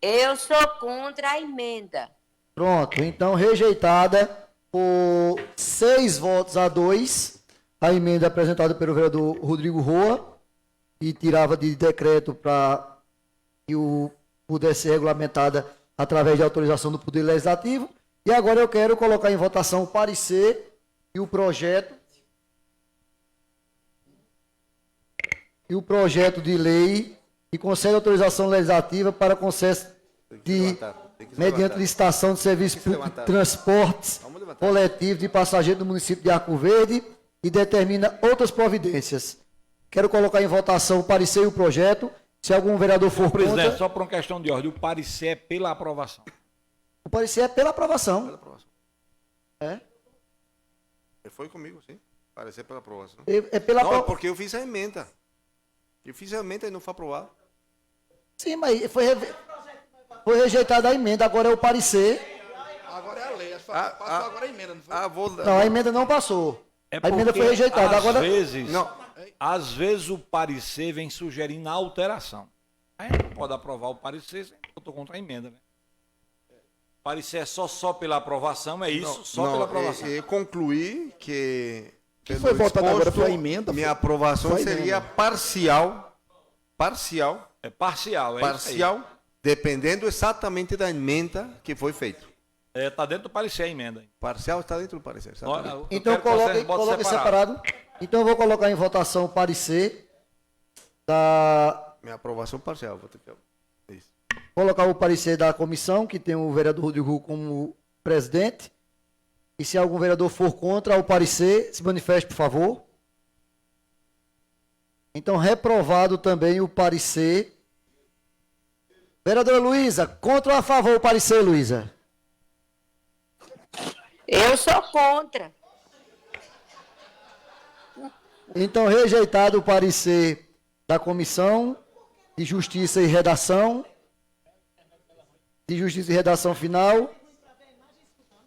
Eu sou contra a emenda. Pronto, então rejeitada por 6 votos a 2, a emenda apresentada pelo vereador Rodrigo Roa, e tirava de decreto para que pudesse ser regulamentada através de autorização do Poder Legislativo. E agora eu quero colocar em votação o parecer e o projeto de lei que concede autorização legislativa para concessão mediante licitação de serviço público de transportes coletivo de passageiros do município de Arco Verde e determina outras providências. Quero colocar em votação o parecer e o projeto. Se algum vereador for Presidente, contra... só por uma questão de ordem, o parecer é pela aprovação. O parecer é pela aprovação. É? Foi comigo, sim. Parecer pela aprovação. É pela Não, porque eu fiz a emenda. Eu fiz a emenda e não foi aprovado. Sim, mas foi rejeitada a emenda, agora é o parecer. Agora é a lei. Passou agora a emenda, não foi? Não, a emenda não passou. É A emenda foi rejeitada. Agora... Às vezes o parecer vem sugerindo a alteração. Aí não pode aprovar o parecer, eu estou contra a emenda, né? O parecer é só pela aprovação, é isso, pela aprovação. Eu concluí que... O que foi votado agora foi a emenda? Minha aprovação seria parcial. Parcial. É parcial, é isso aí. Dependendo exatamente da emenda que foi feita. Está dentro do parecer a emenda. Parcial está dentro do parecer. Exatamente. Então coloque separado. Então eu vou colocar em votação o parecer da... Minha aprovação parcial. Vou ter que... Isso. Colocar o parecer da comissão, que tem o vereador Rodrigo como presidente. E se algum vereador for contra o parecer, se manifeste, por favor. Então, reprovado também o parecer. Vereadora Luísa, contra ou a favor o parecer, Luísa? Eu sou contra. Então, rejeitado o parecer da Comissão de Justiça e Redação. De Justiça e Redação Final.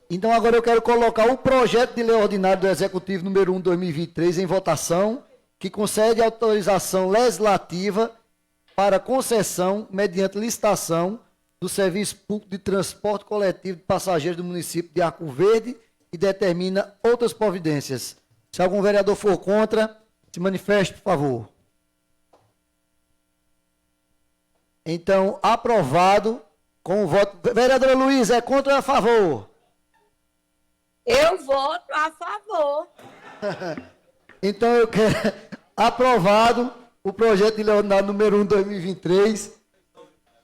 Então, agora eu quero colocar o projeto de lei ordinário do Executivo número 1/2023 em votação, que concede autorização legislativa para concessão, mediante licitação, do Serviço Público de Transporte Coletivo de Passageiros do município de Arco Verde e determina outras providências. Se algum vereador for contra, se manifeste, por favor. Então, aprovado com o voto... Vereadora Luiz, é contra ou a favor? Eu voto a favor. Então, eu quero aprovado o projeto de lei ordinário número 1/2023,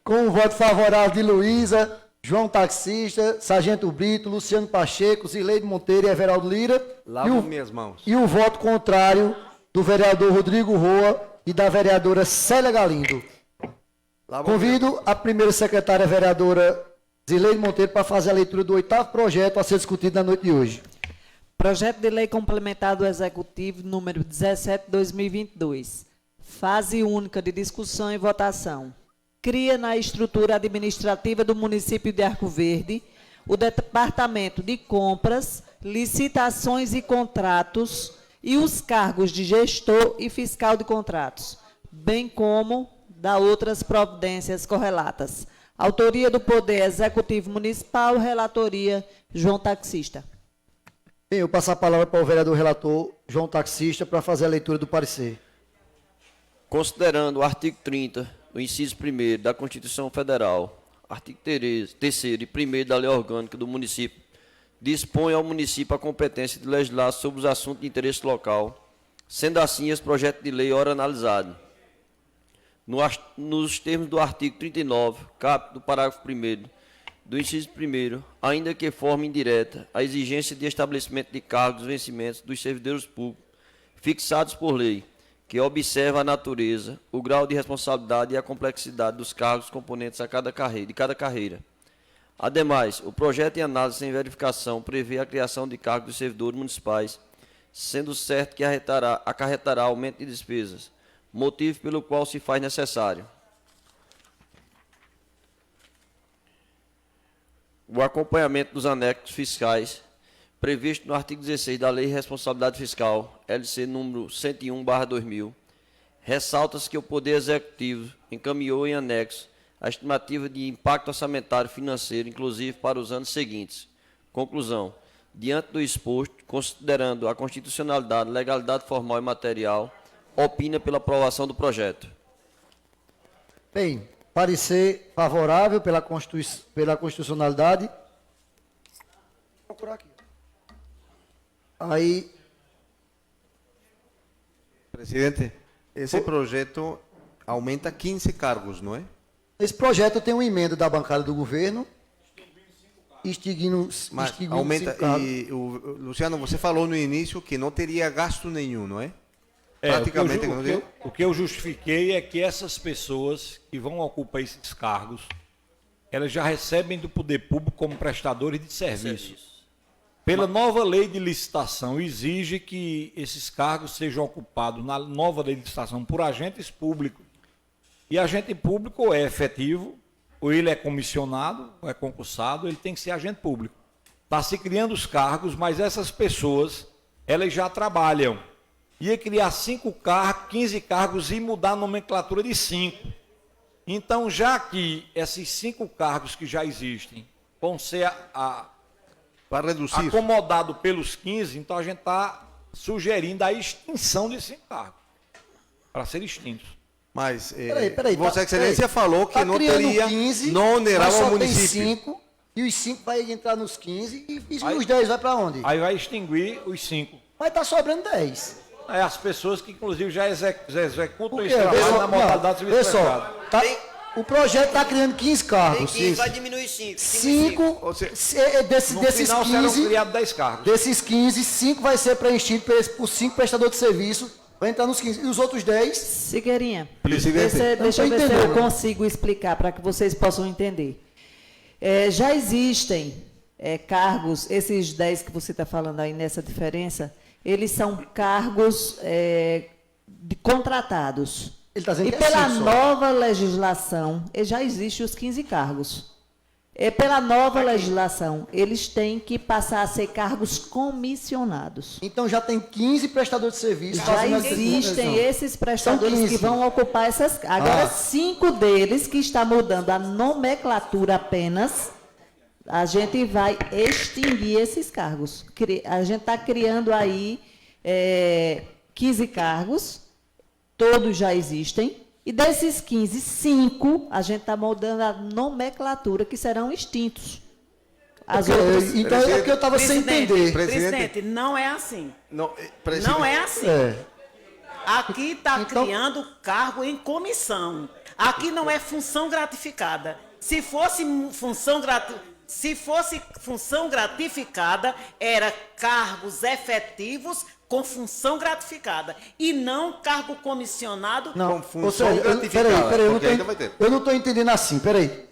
com o voto favorável de Luísa, João Taxista, Sargento Brito, Luciano Pacheco, Zileide Monteiro e Everaldo Lira. Lavo minhas mãos. E o voto contrário do vereador Rodrigo Roa e da vereadora Célia Galindo. Convido a primeira secretária vereadora Zileide Monteiro para fazer a leitura do 8º projeto a ser discutido na noite de hoje. Projeto de lei complementar do Executivo número 17/2022. Fase única de discussão e votação. Cria na estrutura administrativa do município de Arco Verde o Departamento de Compras, Licitações e Contratos e os cargos de gestor e fiscal de contratos, bem como da outras providências correlatas. Autoria do Poder Executivo Municipal, relatoria João Taxista. Bem, eu passo a palavra para o vereador relator João Taxista para fazer a leitura do parecer. Considerando o artigo 30, o inciso 1º da Constituição Federal, artigo 3º e 1º da Lei Orgânica do Município, dispõe ao município a competência de legislar sobre os assuntos de interesse local, sendo assim esse projeto de lei ora analisado. Nos termos do artigo 39, caput do parágrafo 1º, do inciso 1º, ainda que forma indireta, a exigência de estabelecimento de cargos e vencimentos dos servidores públicos fixados por lei, que observa a natureza, o grau de responsabilidade e a complexidade dos cargos componentes de cada carreira. Ademais, o projeto em análise sem verificação prevê a criação de cargos de servidores municipais, sendo certo que acarretará aumento de despesas, motivo pelo qual se faz necessário o acompanhamento dos anexos fiscais previsto no artigo 16 da Lei de Responsabilidade Fiscal, LC número 101/2000, ressalta-se que o Poder Executivo encaminhou em anexo a estimativa de impacto orçamentário financeiro, inclusive para os anos seguintes. Conclusão. Diante do exposto, considerando a constitucionalidade, legalidade formal e material, opina pela aprovação do projeto. Bem, parecer favorável pela constitucionalidade. Vou procurar aqui. Aí. Presidente, esse projeto aumenta 15 cargos, não é? Esse projeto tem uma emenda da bancada do governo, extinguindo aumenta, 5 cargos. e Luciano, você falou no início que não teria gasto nenhum, não é? Praticamente o que eu justifiquei é que essas pessoas que vão ocupar esses cargos, elas já recebem do poder público como prestadores de serviços. Pela nova lei de licitação, exige que esses cargos sejam ocupados na nova lei de licitação por agentes públicos. E agente público ou é efetivo, ou ele é comissionado, ou é concursado, ele tem que ser agente público. Está se criando os cargos, mas essas pessoas, elas já trabalham. Ia criar 5 cargos, 15 cargos e mudar a nomenclatura de 5. Então, já que esses 5 cargos que já existem vão ser acomodados pelos 15, então a gente está sugerindo a extinção de 5 cargos, para serem extintos. Mas, peraí, Vossa Excelência falou que tá não teria, 15, não onerava mas só o município. Tem 5, e os 5 vai entrar nos 15, e os 10 vai para onde? Aí vai extinguir os 5. Mas está sobrando 10. É as pessoas que, inclusive, já executam esse Pessoal, trabalho na modalidade de serviço pessoal, prestado. o projeto está criando 15 cargos. Tem 15, vai diminuir 5. 5, desses No final serão 15, criados 10 cargos. desses 15, 5 vai ser preenchido por 5 prestadores de serviço, vai entrar nos 15. E os outros 10... Sigueirinha, Presidente. deixa eu ver se eu entendendo. consigo explicar para que vocês possam entender. Já existem cargos, esses 10 que você está falando aí nessa diferença, eles são cargos contratados. Ele está dizendo E que é pela 5 só. nova legislação, já existem os 15 cargos. E pela nova legislação, eles têm que passar a ser cargos comissionados. Então já tem 15 prestadores de serviço. Já fazendo essa existem função. esses prestadores São que 15. vão ocupar essas. Agora, 5 deles que está mudando a nomenclatura apenas, a gente vai extinguir esses cargos. A gente está criando aí 15 cargos, todos já existem. E desses 15, 5, a gente está mudando a nomenclatura, que serão extintos. As outras. Então é que eu estava sem entender. Presidente, não é assim. No, Não é assim. É. Aqui está Então- criando cargo em comissão. Aqui não é função gratificada. Se fosse função gratificada, era cargos efetivos com função gratificada e não cargo comissionado. Não, Com ou função seja, gratificada, peraí, porque ainda vai ter. eu não estou entendendo assim, peraí.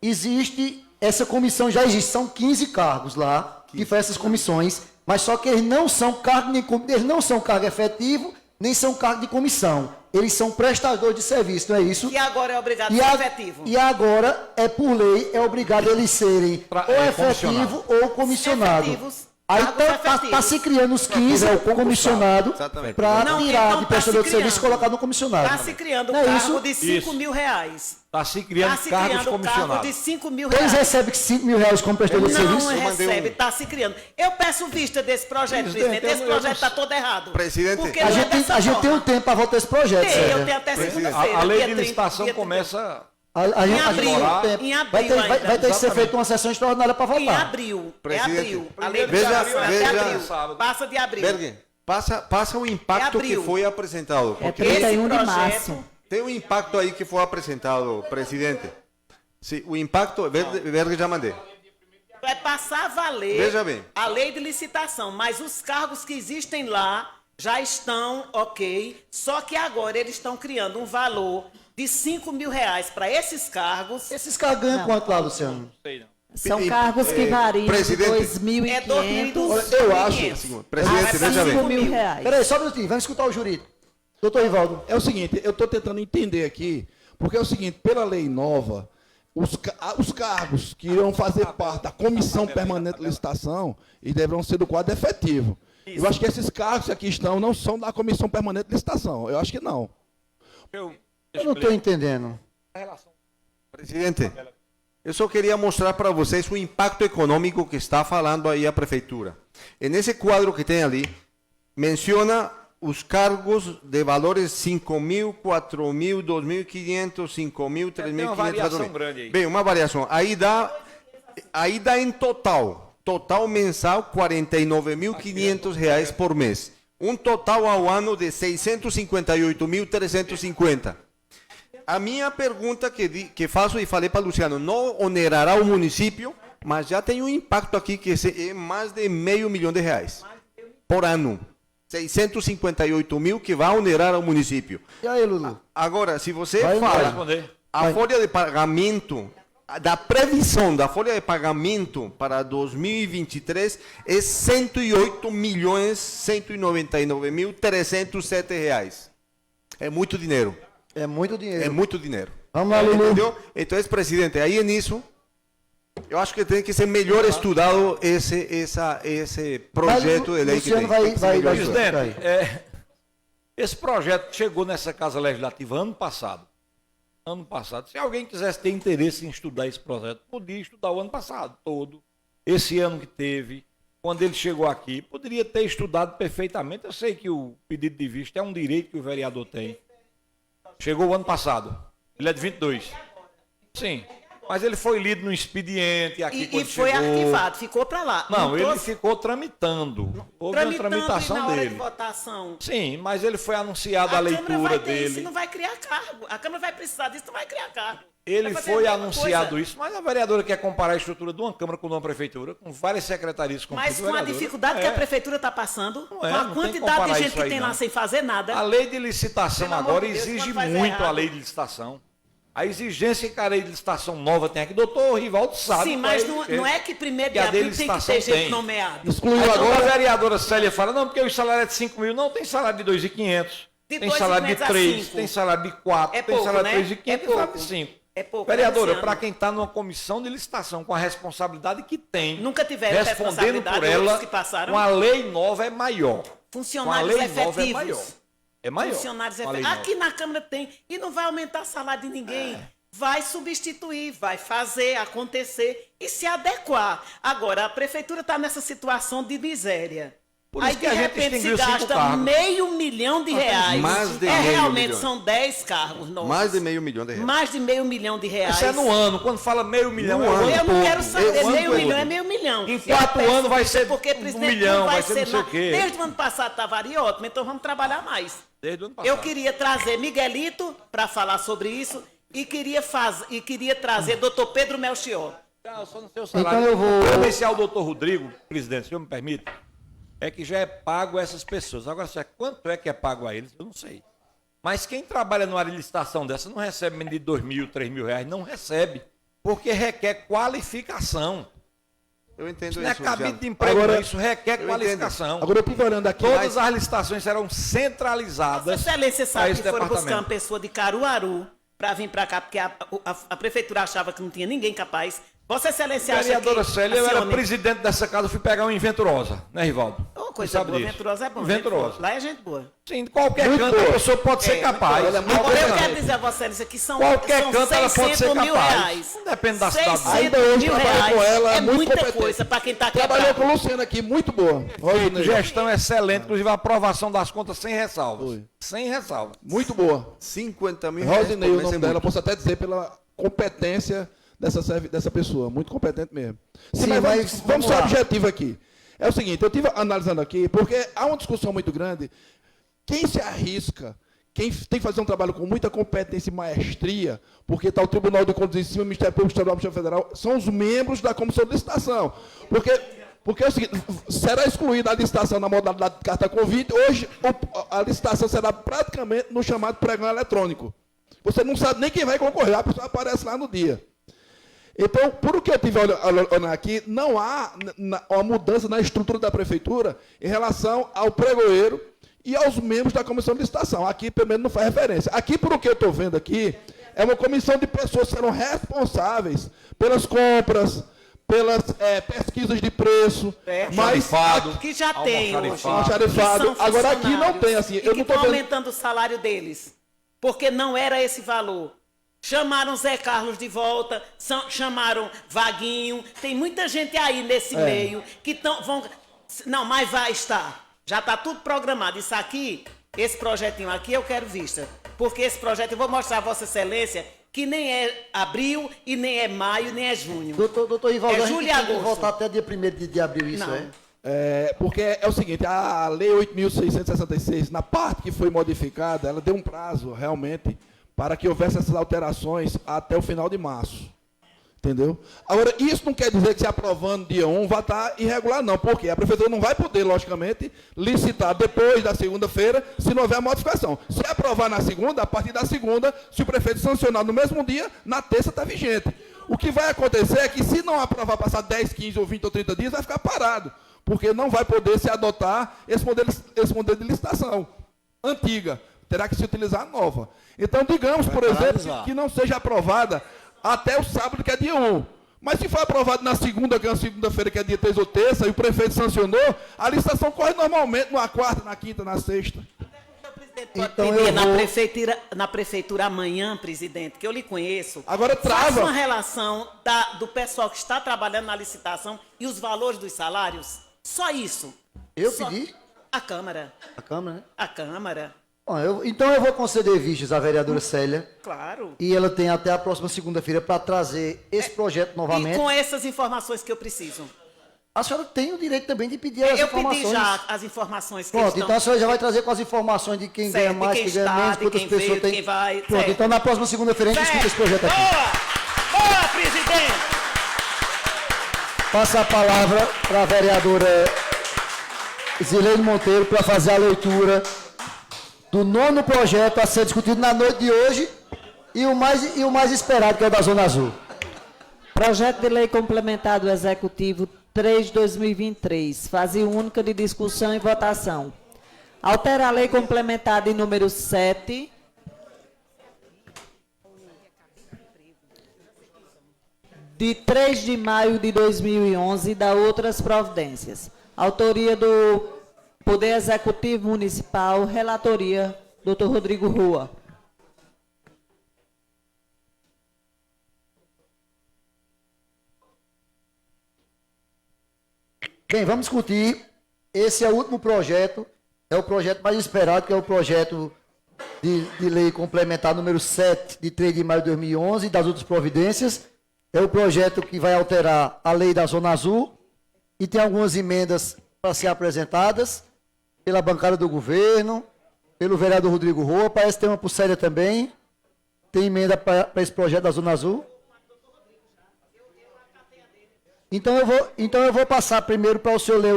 Existe, essa comissão já existe, são 15 cargos lá, que fazem essas comissões, mas só que eles não são cargo, eles não são cargo efetivo, nem são cargo de comissão. Eles são prestadores de serviço, não é isso? Que agora é obrigado a E, ser a- efetivo. e agora, ou lei, é obrigado eles serem ou efetivo ou comissionado. Efetivos, Aí cargos está efetivos. se criando os 15 comissionados Exatamente. para Não, tirar então de tá prestador se de serviço e criando. colocar no comissionado. Está se criando Não é cargo isso? de 5 mil reais. Está se criando Está se cargos criando cargo de comissionados. 5 mil Eles reais. recebem 5 mil reais como prestador de Não serviço? recebe, está se criando. Eu peço vista desse projeto, presidente. Esse projeto está todo errado. Presidente, Porque A não é gente, dessa tem forma. um tempo para votar esse projeto, Tem, Sérgio. eu tenho até segunda-feira. A lei dia de 30, licitação dia 30. começa A gente Em abril, tem um tempo. em abril vai ter ainda. que ser Exatamente. feita uma sessão extraordinária para votar. Em abril. Presidente, É abril. A lei de veja- licitação é até veja- abril. sábado. Passa de abril. Berg, passa o impacto É que abril. foi apresentado. É Porque 31 de projeto- março. tem um impacto aí que foi apresentado, presidente. Sim, o impacto, Berg já mandei. Vai passar a valer Veja bem. a lei de licitação, mas os cargos que existem lá já estão ok, só que agora eles estão criando um valor de 5 mil reais para esses cargos. Esses caras ganham quanto lá, Luciano? São E- cargos que variam de presidente, 2.500 Eu acho. Presidente, a veja bem. 5 mil reais. Peraí, só um minutinho, vamos escutar o jurídico. Doutor Rivaldo. É o seguinte, eu estou tentando entender aqui, porque é o seguinte, pela lei nova, os cargos que irão fazer parte da Comissão Permanente de Licitação e deverão ser do quadro efetivo. Eu acho que esses cargos que aqui estão não são da Comissão Permanente de Licitação. Eu acho que não. Eu não estou entendendo. Presidente, eu só queria mostrar para vocês o impacto econômico que está falando aí a prefeitura. E nesse quadro que tem ali, menciona os cargos de valores 5.000, 4.000, 2.500, 5.000, 3.500, tem uma variação 4.000. grande aí. Bem, uma variação. Aí dá em total mensal, R$ 49.500 reais por mês. Um total ao ano de 658.350. A minha pergunta que faço e falei para Luciano, não onerará o município, mas já tem um impacto aqui que é mais de R$500 mil por ano. 658 mil que vai onerar ao município. E aí, Lulu? Agora, se você Vai fala responder. a Vai. folha de pagamento, da previsão da folha de pagamento para 2023 é R$ 108.199.307 reais. É muito dinheiro. É muito dinheiro. É muito dinheiro. Vamos lá, Lulu. Entendeu? Então, presidente, aí nisso, eu acho que tem que ser melhor estudado esse projeto de lei que Luciano tem. vai- Tem que ser vai- melhor vai- estudado. Presidente, esse projeto chegou nessa Casa Legislativa ano passado. Ano passado. Se alguém quisesse ter interesse em estudar esse projeto, podia estudar o ano passado todo. Esse ano que teve, quando ele chegou aqui, poderia ter estudado perfeitamente. Eu sei que o pedido de vista é um direito que o vereador tem. Chegou o ano passado. Ele é de 22. Sim. Mas ele foi lido no expediente aqui E quando foi chegou. arquivado, ficou para lá. Não, ele trouxe- ficou tramitando. Houve uma tramitando tramitação e na hora dele. de votação. Sim, mas ele foi anunciado a Câmara leitura vai ter dele. isso e não vai criar cargo. A Câmara vai precisar disso, não vai criar cargo. Ele Vai fazer a foi mesma anunciado coisa. isso, mas a vereadora quer comparar a estrutura de uma Câmara com uma Prefeitura, com várias secretarias com Mas tudo, com a vereadora. dificuldade que a Prefeitura está passando, com é, a não tem que quantidade de comparar gente isso que aí, tem lá não. sem fazer nada. A lei de licitação Pelo amor agora de Deus, exige quando faz muito errado. a lei de licitação. A exigência que a lei de licitação nova tem aqui, doutor Rivaldo sabe. Sim, mas não é que primeiro de que a abril tem que licitação ter gente tem. nomeada. Excluiu Aí agora. a vereadora Célia fala, não, porque o salário é de 5 mil. Não, tem salário de 2.500. De Tem salário de 2.500 a 3, 5. tem salário de 4, É tem pouco, salário de né? 3.500 É e salário pouco. de 5. É pouco, Vereadora, Luciano. para quem está numa comissão de licitação com a responsabilidade que tem, Nunca tiveram respondendo responsabilidade, por ela, outros que passaram. uma lei nova é maior. Funcionários Uma lei nova é efetivos. maior. É maior. Funcionários uma lei efetivos. Aqui nova. na Câmara tem. E não vai aumentar o salário de ninguém. Vai substituir, vai fazer acontecer e se adequar. Agora, a prefeitura está nessa situação de miséria. Por Aí, isso de que a gente repente, se extinguiu 5 gasta cargos. R$500 milhão reais. Mais de meio realmente milhão. são 10 cargos novos. Mais de R$500 mil. Mais de R$500 milhão reais. Isso é no ano. Quando fala meio milhão, No é um ano. ano Eu não todo. quero saber, É o ano meio todo. milhão é meio milhão. Em Eu 4 peço anos vai isso ser porque, 1 presidente, milhão, não vai ser não sei o quê. Desde o ano passado estava ótimo, então vamos trabalhar mais. Desde o ano passado. Eu queria trazer Miguelito para falar sobre isso e queria trazer Dr. Pedro Melchior. Não, só no seu salário. Então eu vou- O inicial, doutor Rodrigo, presidente, se o senhor me permite, é que já é pago a essas pessoas. Agora, quanto é que é pago a eles, eu não sei. Mas quem trabalha numa licitação dessa não recebe menos de 2 mil, 3 mil reais, não recebe, porque requer qualificação. Eu entendo Isso não é isso, cabide Luciano. de emprego, Agora- não, isso requer Eu qualificação. Agora eu estive olhando aqui. Todas as licitações serão centralizadas. Vossa Excelência para sabe esse que foram buscar uma departamento. pessoa de Caruaru para vir para cá, porque a prefeitura achava que não tinha ninguém capaz. Vossa Excelência acha que... Vereadora Célia, eu era acione- presidente dessa casa, fui pegar uma inventurosa, né, Rivaldo? Ô, coisa Você sabe boa, disso. Venturosa é bom. Inventurosa. Gente boa. Lá é gente boa. Sim, de qualquer Muito canto boa. a pessoa pode ser capaz. Ela é muito Agora eu boa. quero dizer a Vossa Excelência que são, Qualquer são canto ela pode ser 600 mil capaz. reais. Não depende da cidade. 600 Ainda hoje mil trabalho reais com ela, é muito muita competente. coisa para quem está Trabalhou quebrado. com o Luciano aqui, muito boa. Rosinei. Gestão excelente, inclusive a aprovação das contas sem ressalvas. Foi. Sem ressalvas. Muito boa. 50 mil reais Rosinei, por o mês nome é dela, muito. posso até dizer pela competência dessa pessoa. Muito competente mesmo. Sim, mas mas vamos vamos ser lá. objetivo aqui. É o seguinte, eu estive analisando aqui, porque há uma discussão muito grande. Quem se arrisca, quem tem que fazer um trabalho com muita competência e maestria, porque está o Tribunal de Contas em cima, o Ministério Público Estadual, o Ministério Federal, são os membros da Comissão de Licitação. Porque é o seguinte, será excluída a licitação na modalidade de carta convite, hoje a licitação será praticamente no chamado pregão eletrônico. Você não sabe nem quem vai concorrer, a pessoa aparece lá no dia. Então, por o que eu estive olhando aqui, não há uma mudança na estrutura da prefeitura em relação ao pregoeiro e aos membros da comissão de licitação. Aqui, pelo menos, não faz referência. Aqui, por o que eu estou vendo aqui, é uma comissão de pessoas que serão responsáveis pelas compras, pelas pesquisas de preço, mas Que já tem hoje. almoxarifado. Que são Agora aqui não funcionários tem, assim, e eu que não tô estão vendo- aumentando o salário deles. Porque não era esse valor. Chamaram Zé Carlos de volta, chamaram Vaguinho. Tem muita gente aí nesse meio que vão... Não, mas vai estar. Já está tudo programado. Isso aqui, esse projetinho aqui, eu quero vista. Porque esse projeto, eu vou mostrar a Vossa Excelência, que nem é abril, e nem é maio, nem é junho. Doutor Rivaldo, É a gente julho e tem que agosto. voltar até dia 1º de abril, isso Não. Porque é o seguinte, a Lei 8.666, na parte que foi modificada, ela deu um prazo, realmente, para que houvesse essas alterações até o final de março. Entendeu? Agora, isso não quer dizer que se aprovando dia 1 vai estar irregular, não. Porque a prefeitura não vai poder, logicamente, licitar depois da segunda-feira, se não houver modificação. Se aprovar na segunda, a partir da segunda, se o prefeito sancionar no mesmo dia, na terça está vigente. O que vai acontecer é que, se não aprovar, passar 10, 15 ou 20 ou 30 dias, vai ficar parado. Porque não vai poder se adotar esse modelo de licitação antiga. Terá que se utilizar a nova. Então, digamos, por exemplo, que não seja aprovada até o sábado, que é dia 1. Mas se for aprovado na segunda, que é uma segunda-feira, que é dia 3 ou terça, e o prefeito sancionou, a licitação corre normalmente na quarta, na quinta, na sexta. Então Pedir eu vou... na prefeitura amanhã, presidente, que eu lhe conheço. Agora trava. Faça uma relação do pessoal que está trabalhando na licitação e os valores dos salários. Só isso. Eu Só- pedi? A Câmara. A Câmara, né? A Câmara. Bom, então eu vou conceder vistas à vereadora Célia. Claro. E ela tem até a próxima segunda-feira para trazer esse projeto E novamente. com essas informações que eu preciso. A senhora tem o direito também de pedir as Eu informações. pedi já as informações que Pronto, estão... então a senhora já vai trazer com as informações de quem Certo, ganha de mais, quem quem ganha está, menos, de quantas quem pessoas veio, tem. quem vai, Pronto, certo. então na próxima segunda-feira a gente discute esse projeto aqui. Boa! Boa, presidente! Passa a palavra para a vereadora Zilene Monteiro para fazer a leitura do 9º projeto a ser discutido na noite de hoje, E o mais esperado, que é o da Zona Azul. Projeto de Lei Complementar do Executivo 3/2023, fase única de discussão e votação. Altera a Lei Complementar de número 7, de 3 de maio de 2011, e dá outras providências. Autoria do Poder Executivo Municipal, relatoria, Dr. Rodrigo Rua. Bem, vamos discutir. Esse é o último projeto, é o projeto mais esperado, que é o projeto de lei complementar número 7, de 3 de maio de 2011, e das outras providências. É o projeto que vai alterar a lei da Zona Azul, e tem algumas emendas para ser apresentadas pela bancada do governo, pelo vereador Rodrigo Rua. Parece que tem uma pulseira também. Tem emenda para esse projeto da Zona Azul. Então eu vou passar primeiro para o senhor ler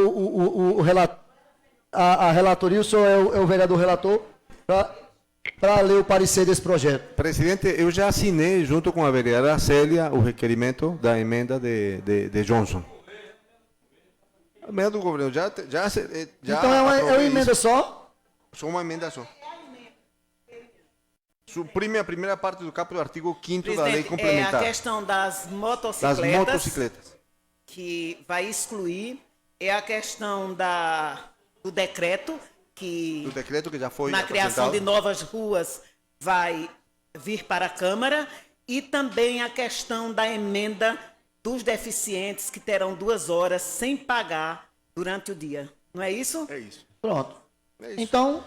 a relatoria. O senhor é o vereador relator, para ler o parecer desse projeto. Presidente, eu já assinei junto com a vereadora Célia o requerimento da emenda de Johnson. A emenda do governo já Então é uma emenda isso. só? Só uma emenda só. Suprime a primeira parte do caput do artigo 5º da lei complementar. É a questão das motocicletas, que vai excluir, é a questão do decreto, que já foi na criação apresentado. de novas ruas vai vir para a Câmara, e também a questão da emenda dos deficientes, que terão 2 horas sem pagar durante o dia. Não é isso? É isso. Pronto. É isso. Então,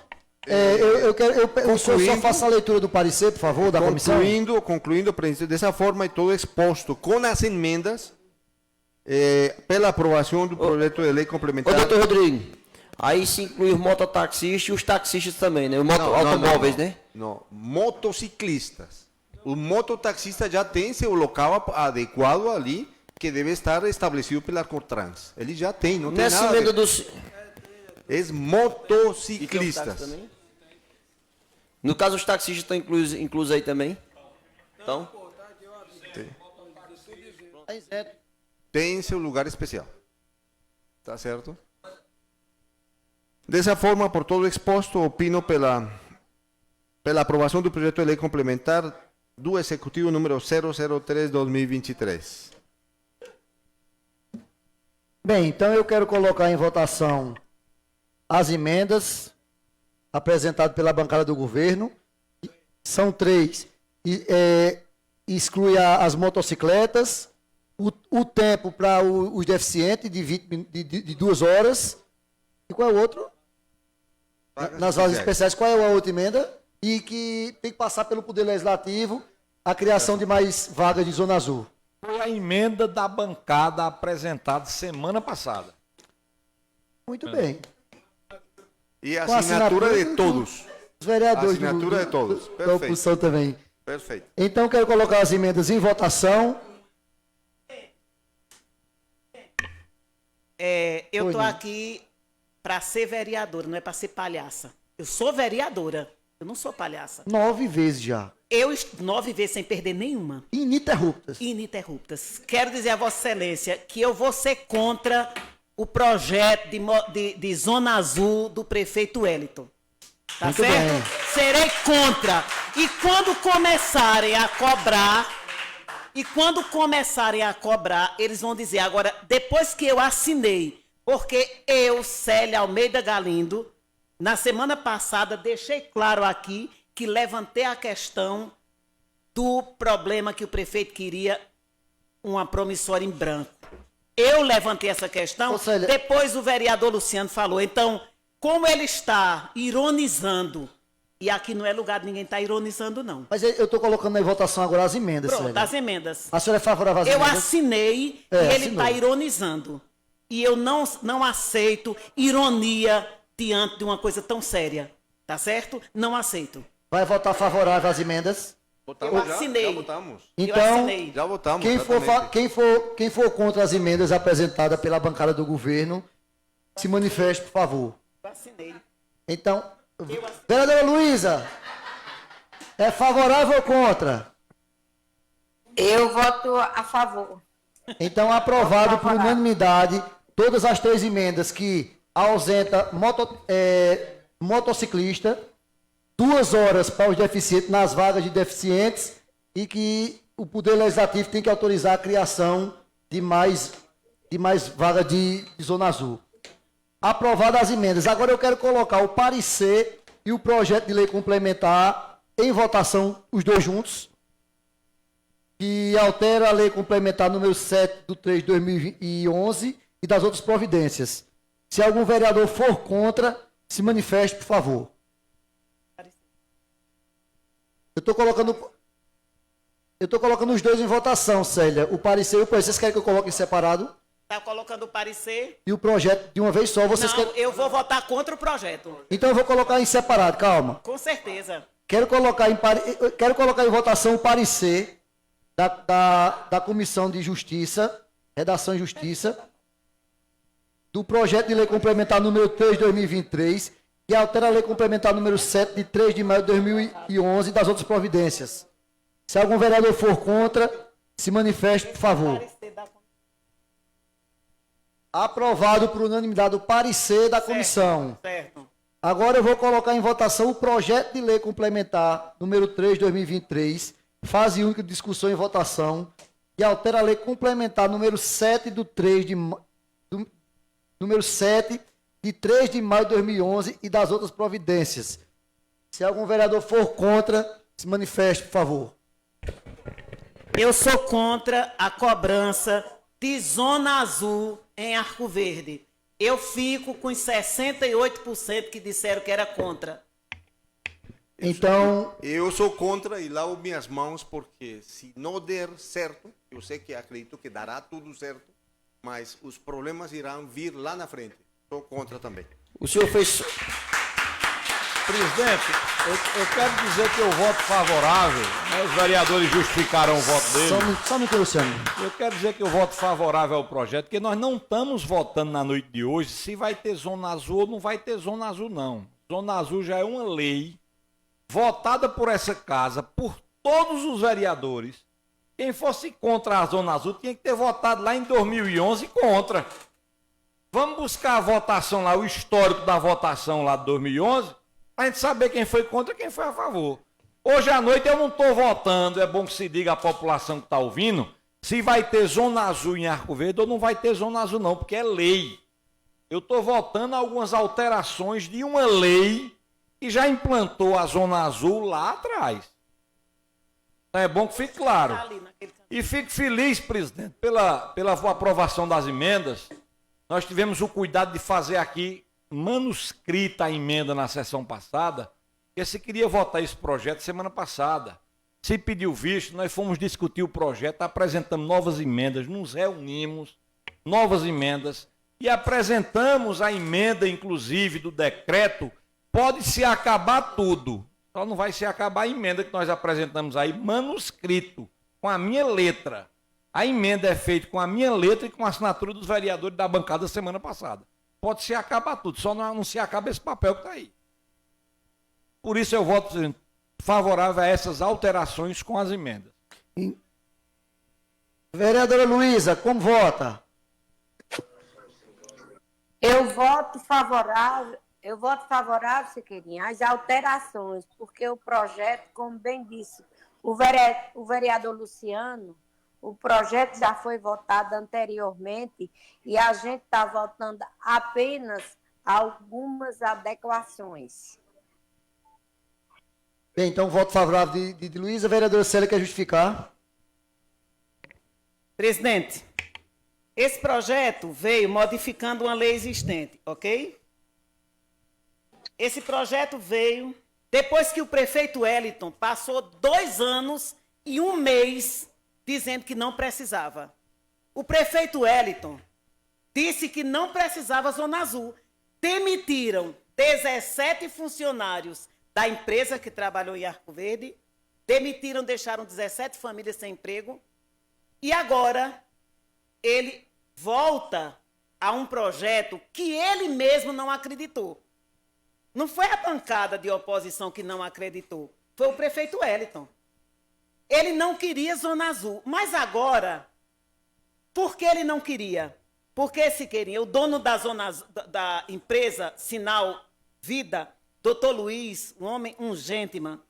o senhor só faça a leitura do parecer, por favor, da comissão. Concluindo, presidente, dessa forma e todo exposto com as emendas, pela aprovação do projeto de lei complementar. Ô, doutor Rodrigo, aí se inclui os mototaxistas e os taxistas também, né? Os automóveis, né? Não, motociclistas. O mototaxista já tem seu local adequado ali, que deve estar estabelecido pela Cortrans. Ele já tem, não tem Nessa nada. emenda dos... É motociclistas. No caso, os taxistas estão inclusos aí também? Então? Tem seu lugar especial. Tá certo? Dessa forma, por todo exposto, opino pela aprovação do projeto de lei complementar do Executivo número 003/2023. Bem, então eu quero colocar em votação as emendas apresentadas pela bancada do governo. São 3. Exclui as motocicletas, o tempo para os deficientes de 2 horas. E qual é o outro? Nas vagas especiais, qual é a outra emenda? E que tem que passar pelo Poder Legislativo a criação de mais vagas de Zona Azul. Foi a emenda da bancada apresentada semana passada. Muito bem. E a Com a assinatura de assinatura todos. Os vereadores Assinatura de todos. da Perfeito. oposição também. Perfeito. Então, quero colocar as emendas em votação. Eu estou aqui para ser vereadora, não é para ser palhaça. Eu sou vereadora, eu não sou palhaça. 9 vezes já. 9 vezes sem perder nenhuma. Ininterruptas. Ininterruptas. Quero dizer a Vossa Excelência que eu vou ser contra o projeto de Zona Azul do prefeito Wellington. Tá Muito certo? bem. Serei contra. E quando começarem a cobrar, eles vão dizer, agora, depois que eu assinei, porque eu, Célia Almeida Galindo, na semana passada, deixei claro aqui que levantei a questão do problema que o prefeito queria uma promissória em branco. Eu levantei essa questão, Ô, Célia, depois o vereador Luciano falou. Então, como ele está ironizando, e aqui não é lugar de ninguém estar ironizando, não. Mas eu estou colocando em votação agora as emendas, Pronto, Célia. as emendas. A senhora é favorável às Eu emendas? assinei e ele assinou. está ironizando. E eu não aceito ironia diante de uma coisa tão séria. Tá certo? Não aceito. Vai votar favorável às emendas? Eu assinei. Já votamos. Então, assinei. Já votamos. quem for contra as emendas apresentadas pela bancada do governo, se manifeste, por favor. Eu assinei. Então, vereadora Luísa, É favorável ou contra? Eu voto a favor. Então, aprovado por unanimidade todas as 3 emendas que ausenta motociclista, 2 horas para os deficientes nas vagas de deficientes e que o Poder Legislativo tem que autorizar a criação de mais vagas de Zona Azul. Aprovadas as emendas. Agora eu quero colocar o parecer e o projeto de lei complementar em votação, os dois juntos, que altera a lei complementar número 7/3/2011 e das outras providências. Se algum vereador for contra, se manifeste, por favor. Eu estou colocando os dois em votação, Célia. O parecer e o projeto. Vocês querem que eu coloque em separado? Está colocando o parecer? E o projeto de uma vez só? Vocês Não, querem... eu vou votar contra o projeto. Então eu vou colocar em separado, calma. Com certeza. Quero colocar em votação o parecer da Comissão de Justiça, Redação e Justiça, do projeto de lei complementar número 3/2023, que altera a lei complementar número 7 de 3 de maio de 2011 e das outras providências. Se algum vereador for contra, se manifeste, por favor. Aprovado por unanimidade o parecer da comissão. Certo. Agora eu vou colocar em votação o projeto de lei complementar número 3/2023, fase única de discussão e votação, que altera a lei complementar número 7 de 3 de maio de 2011 e das outras providências. Se algum vereador for contra, se manifeste, por favor. Eu sou contra a cobrança de Zona Azul em Arco Verde. Eu fico com os 68% que disseram que era contra. Então, Eu sou contra e lavo minhas mãos porque se não der certo, eu sei que acredito que dará tudo certo, mas os problemas irão vir lá na frente. Sou contra também. O senhor fez... Presidente, eu quero dizer que eu voto favorável, né? Os vereadores justificaram o voto deles. só um minuto, Luciano. Eu quero dizer que eu voto favorável ao projeto, porque nós não estamos votando na noite de hoje se vai ter Zona Azul ou não vai ter Zona Azul, não. Zona Azul já é uma lei votada por essa casa, por todos os vereadores. Quem fosse contra a Zona Azul tinha que ter votado lá em 2011 contra. Vamos buscar a votação lá, o histórico da votação lá de 2011, para a gente saber quem foi contra e quem foi a favor. Hoje à noite eu não estou votando, é bom que se diga à população que está ouvindo, se vai ter Zona Azul em Arco Verde ou não vai ter Zona Azul não, porque é lei. Eu estou votando algumas alterações de uma lei que já implantou a Zona Azul lá atrás. Então é bom que fique claro. E fico feliz, presidente, pela aprovação das emendas. Nós tivemos o cuidado de fazer aqui manuscrita a emenda na sessão passada, porque se queria votar esse projeto semana passada. Se pediu visto, nós fomos discutir o projeto, apresentamos novas emendas, nos reunimos, novas emendas, e apresentamos a emenda, inclusive, do decreto. Pode se acabar tudo, só não vai se acabar a emenda que nós apresentamos aí, manuscrito, com a minha letra. A emenda é feita com a minha letra e com a assinatura dos vereadores da bancada semana passada. Pode se acabar tudo, só não se acaba esse papel que está aí. Por isso eu voto favorável a essas alterações com as emendas. Vereadora Luísa, como vota? Eu voto favorável, Siqueirinha, às alterações, porque o projeto, como bem disse o vereador Luciano, o projeto já foi votado anteriormente e a gente está votando apenas algumas adequações. Bem, então voto favorável de Luísa. Vereadora Célia, quer justificar? Presidente, esse projeto veio modificando uma lei existente, ok? Esse projeto veio depois que o prefeito Wellington passou 2 anos e 1 mês dizendo que não precisava. O prefeito Wellington disse que não precisava Zona Azul. Demitiram 17 funcionários da empresa que trabalhou em Arco Verde, deixaram 17 famílias sem emprego, e agora ele volta a um projeto que ele mesmo não acreditou. Não foi a bancada de oposição que não acreditou. foi o prefeito Wellington. Ele não queria Zona Azul. Mas agora, por que ele não queria? Porque se queria. O dono da, da empresa Sinal Vida, Dr. Luiz, um homem, um gentleman,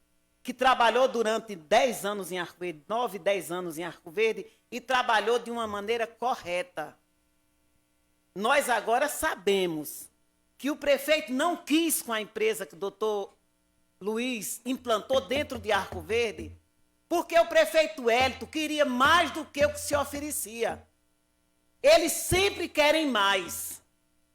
que trabalhou durante 10 anos em Arco Verde, 9, 10 anos em Arco Verde, e trabalhou de uma maneira correta. Nós agora sabemos que o prefeito não quis com a empresa que o doutor Luiz implantou dentro de Arco Verde, porque o prefeito Hélito queria mais do que o que se oferecia. Eles sempre querem mais.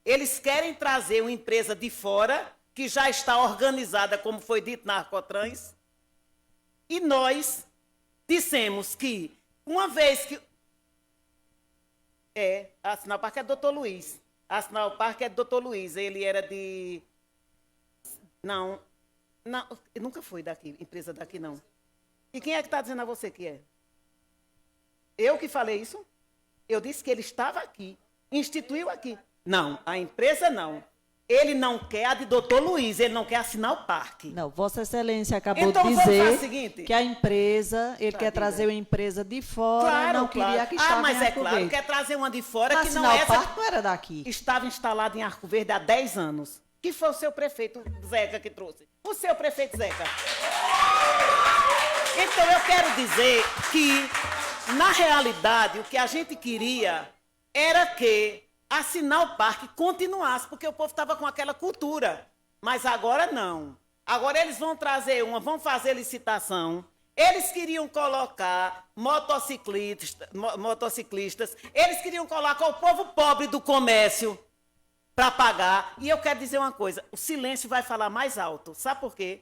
Eles querem trazer uma empresa de fora, que já está organizada, como foi dito na Arcotrans, e nós dissemos que, uma vez que... a Sinal Parque é do Dr. Luiz. A Sinal Parque é do Dr. Luiz. Ele era de... Não, nunca foi daqui, empresa daqui, não. E quem é que está dizendo a você que é? Eu que falei isso? Eu disse que ele estava aqui, instituiu aqui. Não, a empresa não. Ele não quer a de Dr. Luiz, ele não quer assinar o parque. Não, Vossa Excelência acabou Então, de vamos fazer dizer o seguinte. que a empresa, ele quer trazer uma empresa de fora, não queria que estava mas em é Arco claro, Verde. quer trazer uma de fora que não Assinar é o parque não era daqui. Estava instalada em Arco Verde há 10 anos. Que foi o seu prefeito Zeca que trouxe. O seu prefeito Zeca. Então eu quero dizer que, na realidade, o que a gente queria era que a Sinal Parque continuasse, porque o povo estava com aquela cultura. Mas agora não. Agora eles vão trazer vão fazer licitação. Eles queriam colocar motociclistas, eles queriam colocar o povo pobre do comércio para pagar. E eu quero dizer uma coisa, o silêncio vai falar mais alto. Sabe por quê?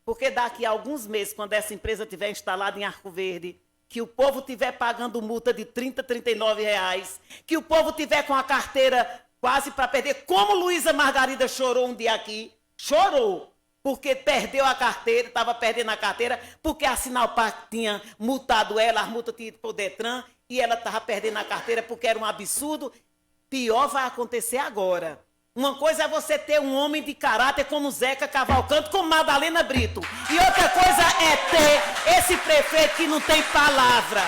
Porque daqui a alguns meses, quando essa empresa estiver instalada em Arco Verde, que o povo estiver pagando multa de R$30, R$39, que o povo estiver com a carteira quase para perder, como Luísa Margarida chorou um dia aqui, chorou, porque perdeu a carteira, estava perdendo a carteira, porque a Sinal Parque tinha multado ela, as multas tinham ido para o Detran, e ela estava perdendo a carteira porque era um absurdo. Pior vai acontecer agora. Uma coisa é você ter um homem de caráter como Zeca Cavalcante, como Madalena Brito. E outra coisa é ter esse prefeito que não tem palavra.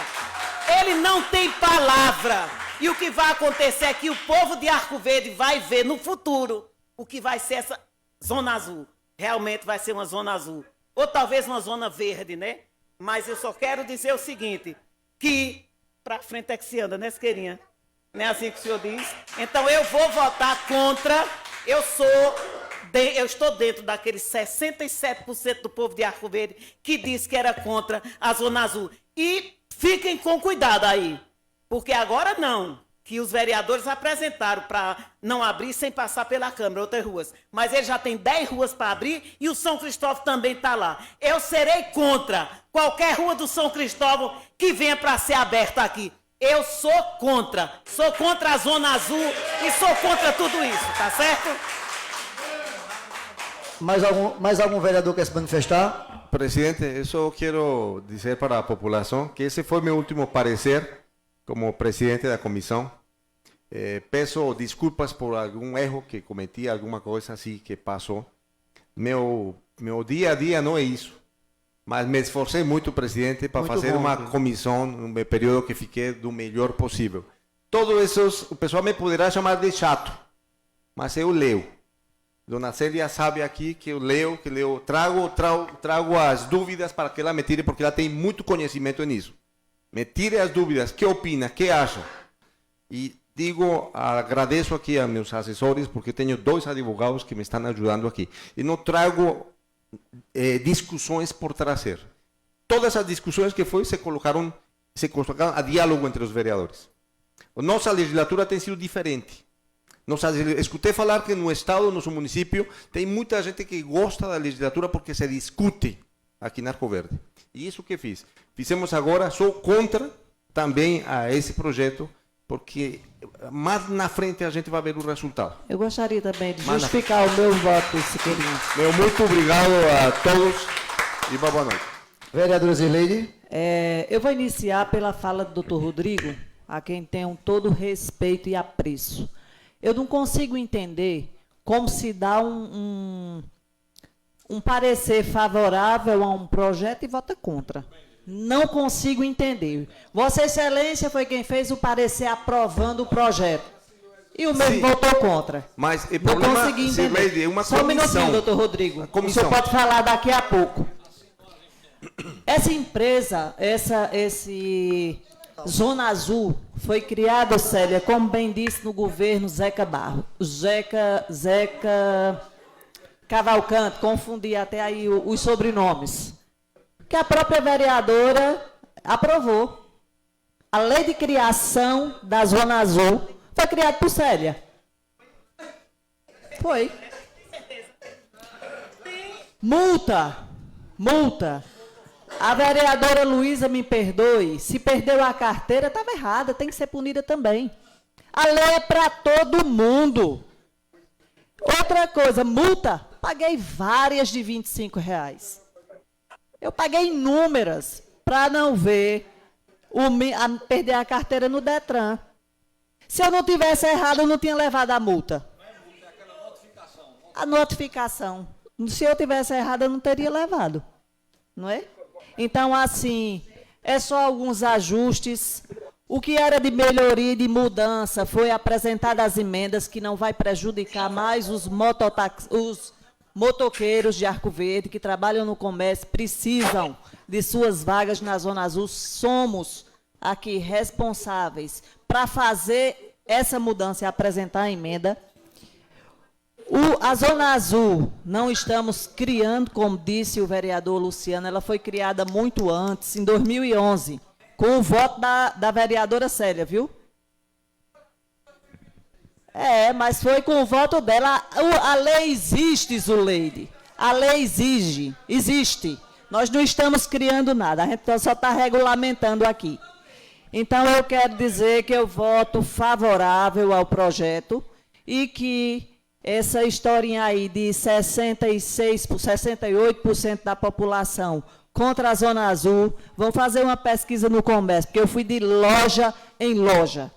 Ele não tem palavra. E o que vai acontecer é que o povo de Arco Verde vai ver no futuro o que vai ser essa Zona Azul. Realmente vai ser uma Zona Azul. Ou talvez uma Zona Verde, né? Mas eu só quero dizer o seguinte, que pra frente é que se anda, né, Siqueirinha? Não é assim que o senhor diz? Então eu vou votar contra. Eu estou dentro daqueles 67% do povo de Arco Verde que disse que era contra a Zona Azul. E fiquem com cuidado aí, porque agora não, que os vereadores apresentaram para não abrir sem passar pela Câmara, outras ruas. Mas ele já tem 10 ruas para abrir e o São Cristóvão também está lá. Eu serei contra qualquer rua do São Cristóvão que venha para ser aberta aqui. Eu sou contra a Zona Azul e sou contra tudo isso, tá certo? Mais algum vereador quer se manifestar? Presidente, eu só quero dizer para a população que esse foi meu último parecer como presidente da comissão. Peço desculpas por algum erro que cometi, alguma coisa assim que passou. Meu dia a dia não é isso. Mas me esforcei muito, presidente, para fazer uma comissão no período que fiquei do melhor possível. Todos esses, o pessoal me poderá chamar de chato, mas eu leio. Dona Célia sabe aqui que eu leio, trago as dúvidas para que ela me tire, porque ela tem muito conhecimento nisso. Me tire as dúvidas, que opina, que acha. E agradeço aqui a meus assessores, porque tenho 2 advogados que me estão ajudando aqui. E não trago discussões por trazer. Todas as discussões que se colocaram a diálogo entre os vereadores. Nossa legislatura tem sido diferente. Escutei falar que no estado, no nosso município, tem muita gente que gosta da legislatura porque se discute aqui na Arco Verde. E isso que fiz. Fizemos agora, sou contra também a esse projeto, porque mais na frente a gente vai ver o resultado. Eu gostaria também de justificar o meu voto, Siqueirinha. Muito obrigado a todos e boa noite. Vereadora Zirleide. Eu vou iniciar pela fala do Dr. Rodrigo, a quem tenho todo respeito e apreço. Eu não consigo entender como se dá um parecer favorável a um projeto e vota contra. Não consigo entender. Vossa Excelência foi quem fez o parecer aprovando o projeto. E o mesmo Sim. votou contra. Mas o Não problema, consegui entender. Sirleide, é uma Só um minutinho, comissão. doutor Rodrigo. A comissão. O senhor pode falar daqui a pouco. Essa empresa, esse Zona Azul, foi criada, Célia, como bem disse no governo Zeca Cavalcante, confundi até aí os sobrenomes, que a própria vereadora aprovou. A lei de criação da Zona Azul foi criada por Célia. Foi. Multa. A vereadora Luísa, me perdoe, se perdeu a carteira, estava errada, tem que ser punida também. A lei é para todo mundo. Outra coisa, multa, paguei várias de R$25. Eu paguei inúmeras para não ver perder a carteira no Detran. Se eu não tivesse errado, eu não tinha levado a multa. A notificação. Se eu tivesse errado, eu não teria levado. Não é? Então, assim, é só alguns ajustes. O que era de melhoria e de mudança foi apresentado as emendas que não vai prejudicar mais os motoqueiros de Arco Verde que trabalham no comércio, precisam de suas vagas na Zona Azul. Somos aqui responsáveis para fazer essa mudança e apresentar a emenda. A Zona Azul, não estamos criando, como disse o vereador Luciano, ela foi criada muito antes, em 2011, com o voto da vereadora Célia, viu? Mas foi com o voto dela. A lei existe, Zuleide. A lei existe. Nós não estamos criando nada, a gente só está regulamentando aqui. Então, eu quero dizer que eu voto favorável ao projeto e que essa historinha aí de 68% da população contra a Zona Azul, vão fazer uma pesquisa no comércio, porque eu fui de loja em loja.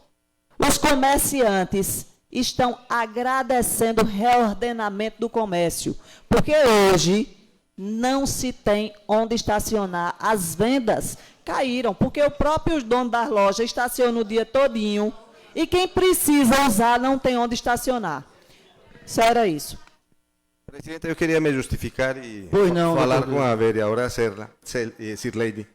Os comerciantes estão agradecendo o reordenamento do comércio, porque hoje não se tem onde estacionar. As vendas caíram, porque o próprio dono das lojas estaciona o dia todinho e quem precisa usar não tem onde estacionar. Só era isso. Presidente, eu queria me justificar e não, falar doutor. com a vereadora Sirleide.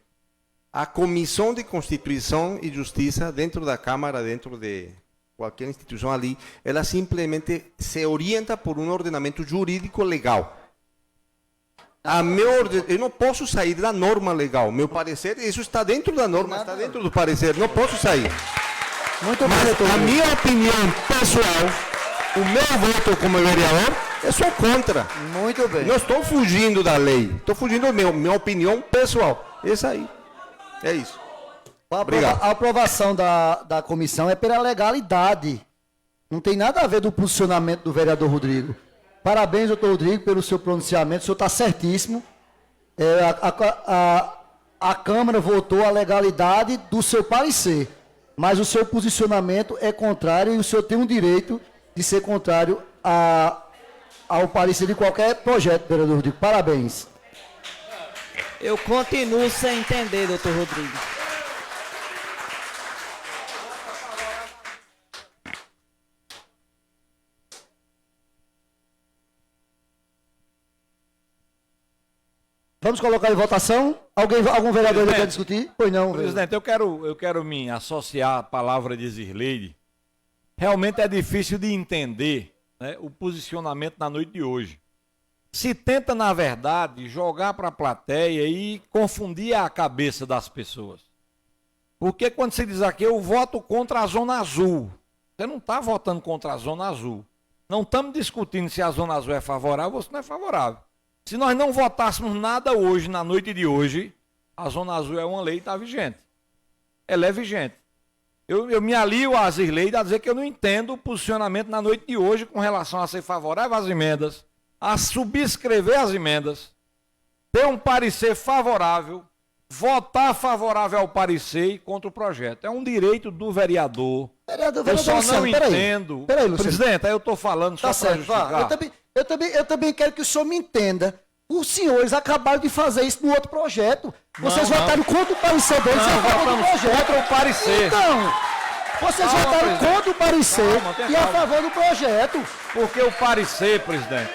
A Comissão de Constituição e Justiça, dentro da Câmara, dentro de qualquer instituição ali, ela simplesmente se orienta por um ordenamento jurídico legal. Eu não posso sair da norma legal. Meu parecer, isso está dentro da norma, está dentro do parecer. Não posso sair. Muito bem, Mas doutor. a minha opinião pessoal, o meu voto como vereador, eu sou contra. Muito bem. Não estou fugindo da lei. Estou fugindo da minha opinião pessoal. Isso aí. É isso. Obrigado. A aprovação da comissão é pela legalidade. Não tem nada a ver do posicionamento do vereador Rodrigo. Parabéns, doutor Rodrigo, pelo seu pronunciamento. O senhor está certíssimo. A Câmara votou a legalidade do seu parecer, mas o seu posicionamento é contrário e o senhor tem um direito de ser contrário ao parecer de qualquer projeto, vereador Rodrigo. Parabéns. Eu continuo sem entender, doutor Rodrigo. Vamos colocar em votação? Algum vereador quer discutir? Pois não, Presidente, eu quero me associar à palavra de Zirleide. Realmente é difícil de entender, né, o posicionamento na noite de hoje. Se tenta, na verdade, jogar para a plateia e confundir a cabeça das pessoas. Porque quando se diz aqui, eu voto contra a Zona Azul, você não está votando contra a Zona Azul. Não estamos discutindo se a Zona Azul é favorável ou se não é favorável. Se nós não votássemos nada hoje, na noite de hoje, a Zona Azul é uma lei e está vigente. Ela é vigente. Eu me alio a Zirleide a dizer que eu não entendo o posicionamento na noite de hoje com relação a ser favorável às emendas, a subscrever as emendas, ter um parecer favorável, votar favorável ao parecer e contra o projeto. É um direito do vereador. Eu só não entendo. Peraí, Luciano. Presidente, aí eu estou falando só Tá para certo, vá. justificar. Eu também quero que o senhor me entenda Os senhores acabaram de fazer isso no outro projeto. Vocês Não, votaram contra o parecer deles e a Não, favor do votamos projeto. contra o parecer. Então, vocês Calma, votaram presidente. contra o parecer Calma, tenha e a calma. favor do projeto. Porque o parecer, presidente,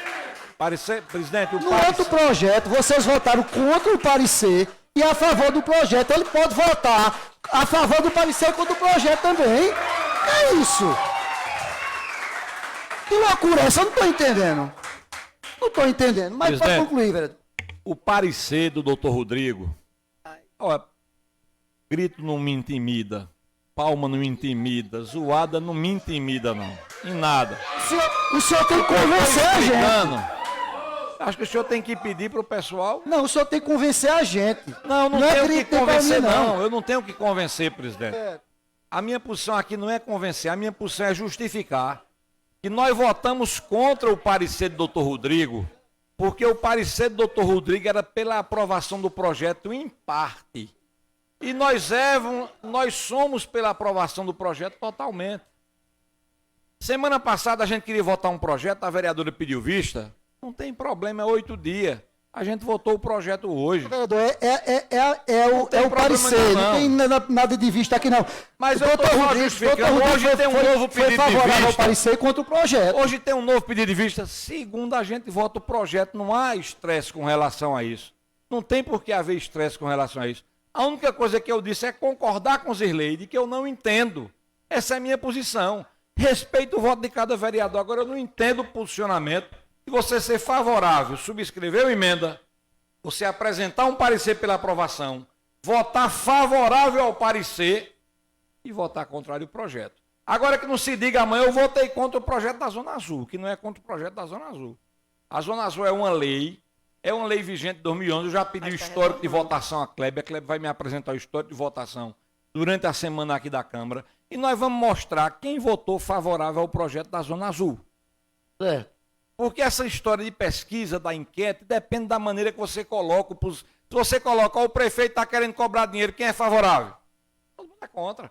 presidente, o No outro parecer, projeto, vocês votaram contra o parecer e a favor do projeto. Ele pode votar a favor do parecer e contra o projeto também. É isso. Que loucura é essa? Eu não estou entendendo. Não estou entendendo. Mas pode Presidente. concluir, vereador. o parecer do doutor Rodrigo, olha, grito não me intimida, palma não me intimida, zoada não me intimida não, em nada. O senhor tem que convencer a gente. Explicando. Acho que o senhor tem que pedir para o pessoal. Não, o senhor tem que convencer a gente. Não é tenho que grito nem pra convencer mim, não, eu não tenho que convencer, presidente. É. A minha posição aqui não é convencer, a minha posição é justificar que nós votamos contra o parecer do doutor Rodrigo, porque o parecer do doutor Rodrigo era pela aprovação do projeto em parte. E nós somos pela aprovação do projeto totalmente. Semana passada a gente queria votar um projeto, a vereadora pediu vista, não tem problema, é 8 dias. A gente votou o projeto hoje. Vereador, é o problema parecer, nenhum, não não. tem nada de vista aqui não. Mas O eu doutor estou Rodrigo- justificando, doutor Rodrigo hoje tem um novo foi pedido de favorável ao vista. parecer contra o projeto. Hoje tem um novo pedido de vista. Segundo a gente vota o projeto, não há estresse com relação a isso. Não tem por que haver estresse com relação a isso. A única coisa que eu disse é concordar com o Zirlei, de que eu não entendo. Essa é a minha posição. Respeito o voto de cada vereador. Agora eu não entendo o posicionamento de você ser favorável, subscrever uma emenda, você apresentar um parecer pela aprovação, votar favorável ao parecer e votar contrário ao projeto. Agora que não se diga amanhã, eu votei contra o projeto da Zona Azul, que não é contra o projeto da Zona Azul. A Zona Azul é uma lei vigente de 2011, eu já pedi o histórico de votação à Kleber, a Kleber vai me apresentar o histórico de votação durante a semana aqui da Câmara, e nós vamos mostrar quem votou favorável ao projeto da Zona Azul. É. Porque essa história de pesquisa, da enquete, depende da maneira que você coloca. Se você coloca, ó, o prefeito está querendo cobrar dinheiro, quem é favorável? Todo mundo é contra.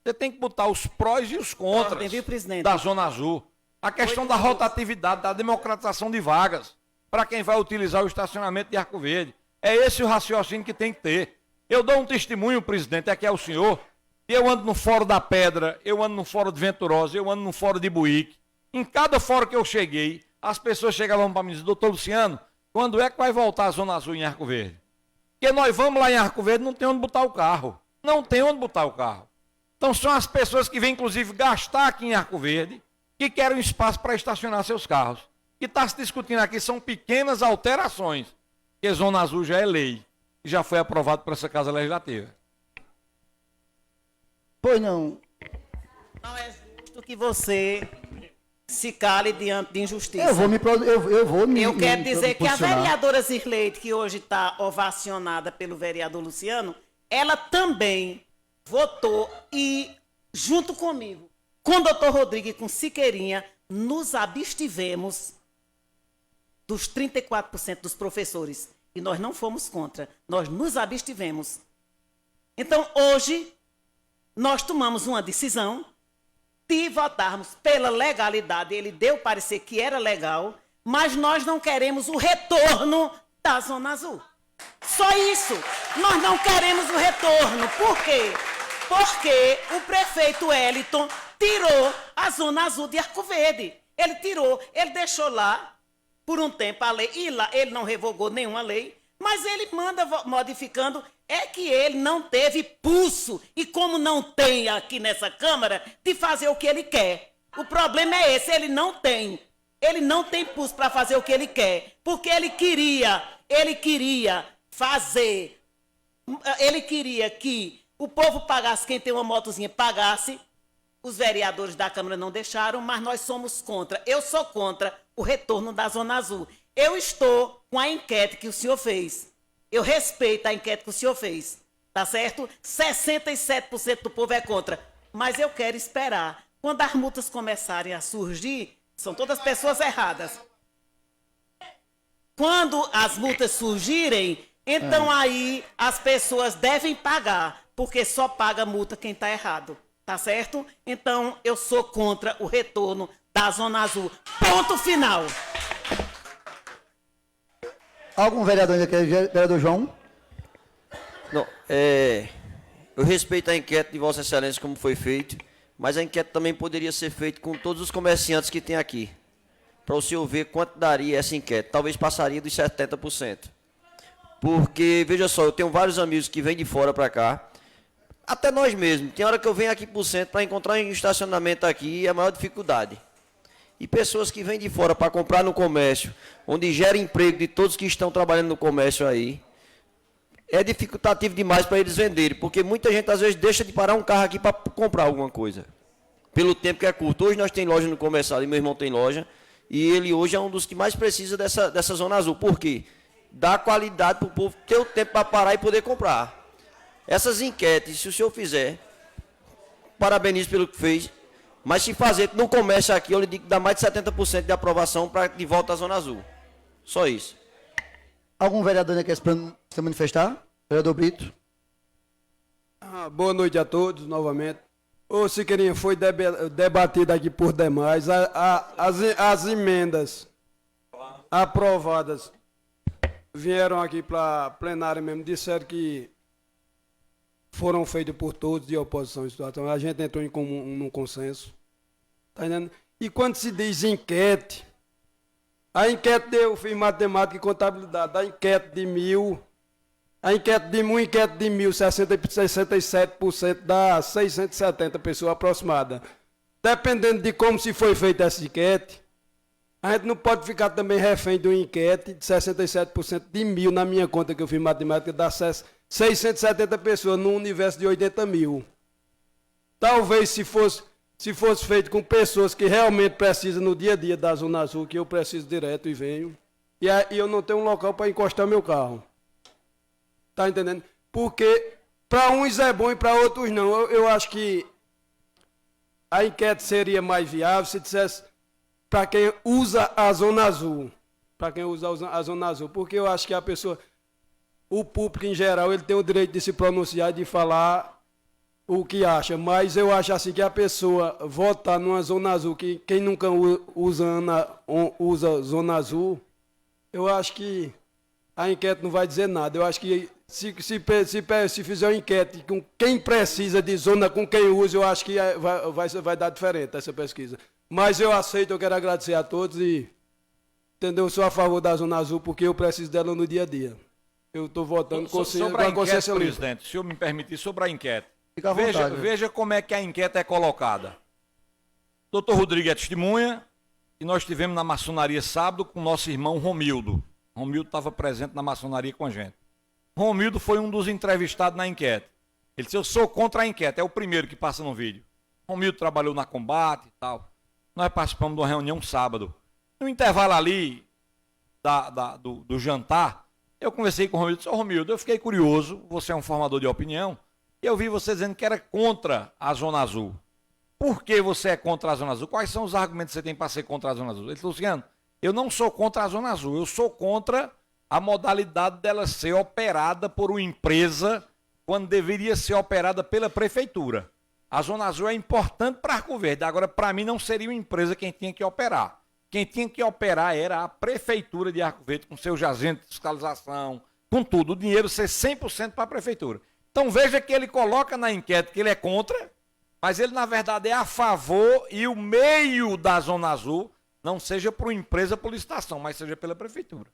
Você tem que botar os prós e os contras Ordem, viu, presidente? da Zona Azul. A questão da rotatividade, da democratização de vagas, para quem vai utilizar o estacionamento de Arco Verde. É esse o raciocínio que tem que ter. Eu dou um testemunho, presidente, aqui é o senhor. Eu ando no Fórum da Pedra, eu ando no Fórum de Venturosa, eu ando no Fórum de Buíque. Em cada fórum que eu cheguei, as pessoas chegavam para mim e diziam, doutor Luciano, quando é que vai voltar a Zona Azul em Arco Verde? Porque nós vamos lá em Arco Verde, não tem onde botar o carro. Não tem onde botar o carro. Então são as pessoas que vêm, inclusive, gastar aqui em Arco Verde, que querem um espaço para estacionar seus carros. O que está se discutindo aqui são pequenas alterações, porque Zona Azul já é lei, e já foi aprovado por essa Casa Legislativa. Pois não. Não é justo que você se cale diante de injustiça. Eu vou me Eu quero dizer que a posicionar. vereadora Zirleide, que hoje está ovacionada pelo vereador Luciano, ela também votou e, junto comigo, com o doutor Rodrigo e com Siqueirinha, nos abstivemos dos 34% dos professores. E nós não fomos contra, nós nos abstivemos. Então, hoje, nós tomamos uma decisão de votarmos pela legalidade. Ele deu parecer que era legal, mas nós não queremos o retorno da Zona Azul. Só isso. Nós não queremos o retorno. Por quê? Porque o prefeito Wellington tirou a Zona Azul de Arco Verde. Ele tirou, ele deixou lá por um tempo a lei, e lá ele não revogou nenhuma lei, mas ele manda modificando. É que ele não teve pulso, e como não tem aqui nessa Câmara, de fazer o que ele quer. O problema é esse, ele não tem pulso para fazer o que ele quer, porque ele queria que o povo pagasse, quem tem uma motozinha pagasse, os vereadores da Câmara não deixaram, mas nós somos contra. Eu sou contra o retorno da Zona Azul. Eu estou com a enquete que o senhor fez. Eu respeito a enquete que o senhor fez, tá certo? 67% do povo é contra, mas eu quero esperar. Quando as multas começarem a surgir, são todas pessoas erradas. Quando as multas surgirem, então aí as pessoas devem pagar, porque só paga multa quem está errado, tá certo? Então eu sou contra o retorno da Zona Azul. Ponto final. Algum vereador ainda quer? Vereador João? Não, eu respeito a enquete de Vossa Excelência como foi feito, mas a enquete também poderia ser feita com todos os comerciantes que tem aqui, para o senhor ver quanto daria essa enquete. Talvez passaria dos 70%. Porque, veja só, eu tenho vários amigos que vêm de fora para cá, até nós mesmos. Tem hora que eu venho aqui para o centro para encontrar um estacionamento aqui, é a maior dificuldade. E pessoas que vêm de fora para comprar no comércio, onde gera emprego de todos que estão trabalhando no comércio aí, é dificultativo demais para eles venderem, porque muita gente às vezes deixa de parar um carro aqui para comprar alguma coisa, pelo tempo que é curto. Hoje nós temos loja no comercial, e meu irmão tem loja, e ele hoje é um dos que mais precisa dessa Zona Azul. Por quê? Dá qualidade para o povo ter o tempo para parar e poder comprar. Essas enquetes, se o senhor fizer, parabenizo pelo que fez, mas se fazer no comércio aqui, eu lhe digo que dá mais de 70% de aprovação para de volta à Zona Azul. Só isso. Algum vereador ainda quer se manifestar? Vereador Brito? Boa noite a todos, novamente. Ô, Siqueirinha, foi debatido aqui por demais. As emendas aprovadas vieram aqui para plenário mesmo, disseram que foram feitas por todos de oposição e situação. A gente entrou em num consenso. Tá entendendo? E quando se diz enquete, a enquete eu fiz matemática e contabilidade, a enquete de 1.000, a enquete de 67% dá 670 pessoas aproximadas. Dependendo de como se foi feita essa enquete, a gente não pode ficar também refém de uma enquete de 67% de 1.000, na minha conta que eu fiz matemática, dá 670 pessoas num universo de 80 mil. Talvez se fosse feito com pessoas que realmente precisam no dia a dia da Zona Azul, que eu preciso direto e venho, e eu não tenho um local para encostar meu carro. Tá entendendo? Porque para uns é bom e para outros não. Eu acho que a enquete seria mais viável se dissesse para quem usa a Zona Azul. Para quem usa a Zona Azul. Porque eu acho que a pessoa, o público em geral, ele tem o direito de se pronunciar, de falar o que acha. Mas eu acho assim que a pessoa votar numa Zona Azul, que quem nunca usa Zona Azul, eu acho que a enquete não vai dizer nada. Eu acho que se fizer uma enquete com quem precisa de zona, com quem usa, eu acho que vai dar diferente essa pesquisa. Mas eu aceito, eu quero agradecer a todos e, entendeu? Eu sou a favor da Zona Azul porque eu preciso dela no dia a dia. Eu estou votando com a consciência limpa. Presidente, se eu me permitir, sobre a enquete. Fica à vontade. Veja como é que a enquete é colocada. Doutor Rodrigo é testemunha e nós tivemos na maçonaria sábado com o nosso irmão Romildo. Romildo estava presente na maçonaria com a gente. Romildo foi um dos entrevistados na enquete. Ele disse, eu sou contra a enquete, é o primeiro que passa no vídeo. Romildo trabalhou na Combate e tal. Nós participamos de uma reunião sábado. No intervalo ali do jantar, eu conversei com o Romildo. Disse, Romildo, eu fiquei curioso, você é um formador de opinião, e eu vi você dizendo que era contra a Zona Azul. Por que você é contra a Zona Azul? Quais são os argumentos que você tem para ser contra a Zona Azul? Ele disse, Luciano, eu não sou contra a Zona Azul, eu sou contra a modalidade dela ser operada por uma empresa quando deveria ser operada pela prefeitura. A Zona Azul é importante para Arco Verde, agora para mim não seria uma empresa quem tinha que operar. Quem tinha que operar era a prefeitura de Arco Verde, com seus agentes de fiscalização, com tudo, o dinheiro ser 100% para a prefeitura. Então veja que ele coloca na enquete que ele é contra, mas ele na verdade é a favor e o meio da Zona Azul não seja por uma empresa por licitação, mas seja pela prefeitura.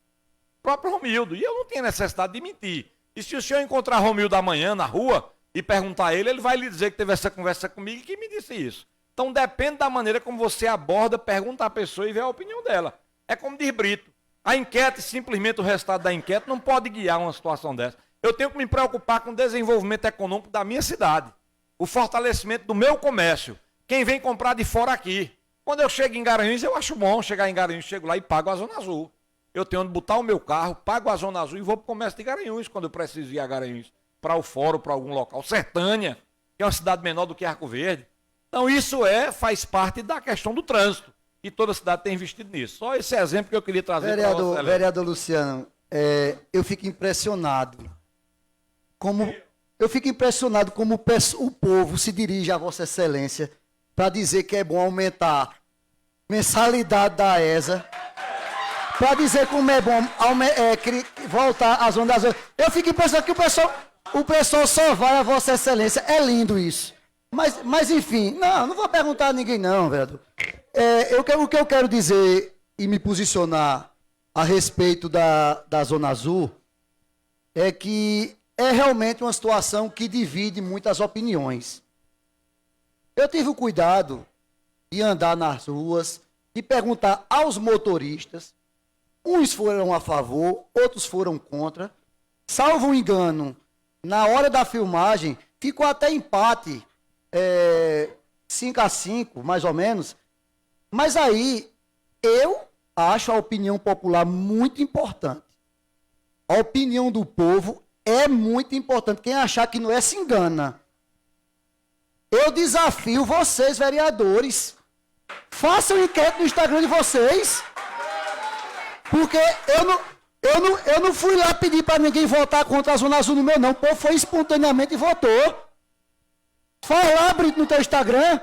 Próprio Romildo, e eu não tinha necessidade de mentir. E se o senhor encontrar Romildo amanhã na rua e perguntar a ele, ele vai lhe dizer que teve essa conversa comigo e que me disse isso. Então depende da maneira como você aborda, pergunta à pessoa e vê a opinião dela. É como diz Brito, a enquete, simplesmente o resultado da enquete não pode guiar uma situação dessa. Eu tenho que me preocupar com o desenvolvimento econômico da minha cidade, o fortalecimento do meu comércio, quem vem comprar de fora aqui. Quando eu chego em Garanhuns, eu acho bom chegar em Garanhuns, chego lá e pago a Zona Azul. Eu tenho onde botar o meu carro, pago a Zona Azul e vou para o comércio de Garanhuns, quando eu preciso ir a Garanhuns, para o fórum, para algum local. Sertânia, que é uma cidade menor do que Arco Verde. Então isso faz parte da questão do trânsito. E toda a cidade tem investido nisso. Só esse exemplo que eu queria trazer para você. Vereador Luciano, eu fico impressionado. Como o povo se dirige a Vossa Excelência para dizer que é bom aumentar mensalidade da ESA, para dizer como é bom voltar à zona da zona. Eu fico pensando que o pessoal só vai a Vossa Excelência. É lindo isso. Mas enfim, não vou perguntar a ninguém não, vereador. O que eu quero dizer e me posicionar a respeito da Zona Azul é que é realmente uma situação que divide muitas opiniões. Eu tive o cuidado de andar nas ruas e perguntar aos motoristas. Uns foram a favor, outros foram contra. Salvo engano, na hora da filmagem, ficou até empate, 5-5, mais ou menos. Mas aí, eu acho a opinião popular muito importante. A opinião do povo é muito importante. Quem achar que não é, se engana. Eu desafio vocês, vereadores. Façam enquete no Instagram de vocês. Porque eu não fui lá pedir para ninguém votar contra a Zona Azul no meu, não. O povo foi espontaneamente e votou. Fala lá, Brito, no teu Instagram.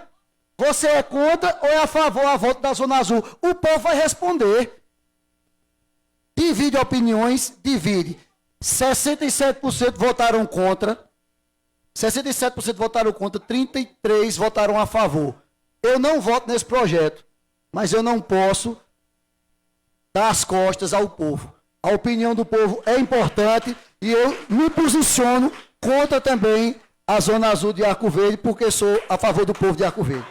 Você é contra ou é a favor a voto da Zona Azul? O povo vai responder. Divide opiniões, divide. 67% votaram contra. 67% votaram contra, 33% votaram a favor. Eu não voto nesse projeto, mas eu não posso dar as costas ao povo. A opinião do povo é importante e eu me posiciono contra também a Zona Azul de Arco Verde, porque sou a favor do povo de Arco Verde.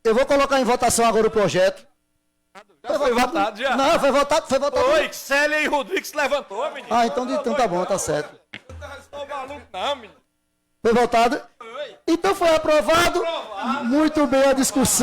Eu vou colocar em votação agora o projeto. Já foi votado, já. Não, foi votado. Oi, Célia e Rodrigues levantou, menino. Ah, então tá bom, tá certo. Não estou maluco, não, menino. Foi votado? Então foi aprovado. Muito bem a discussão.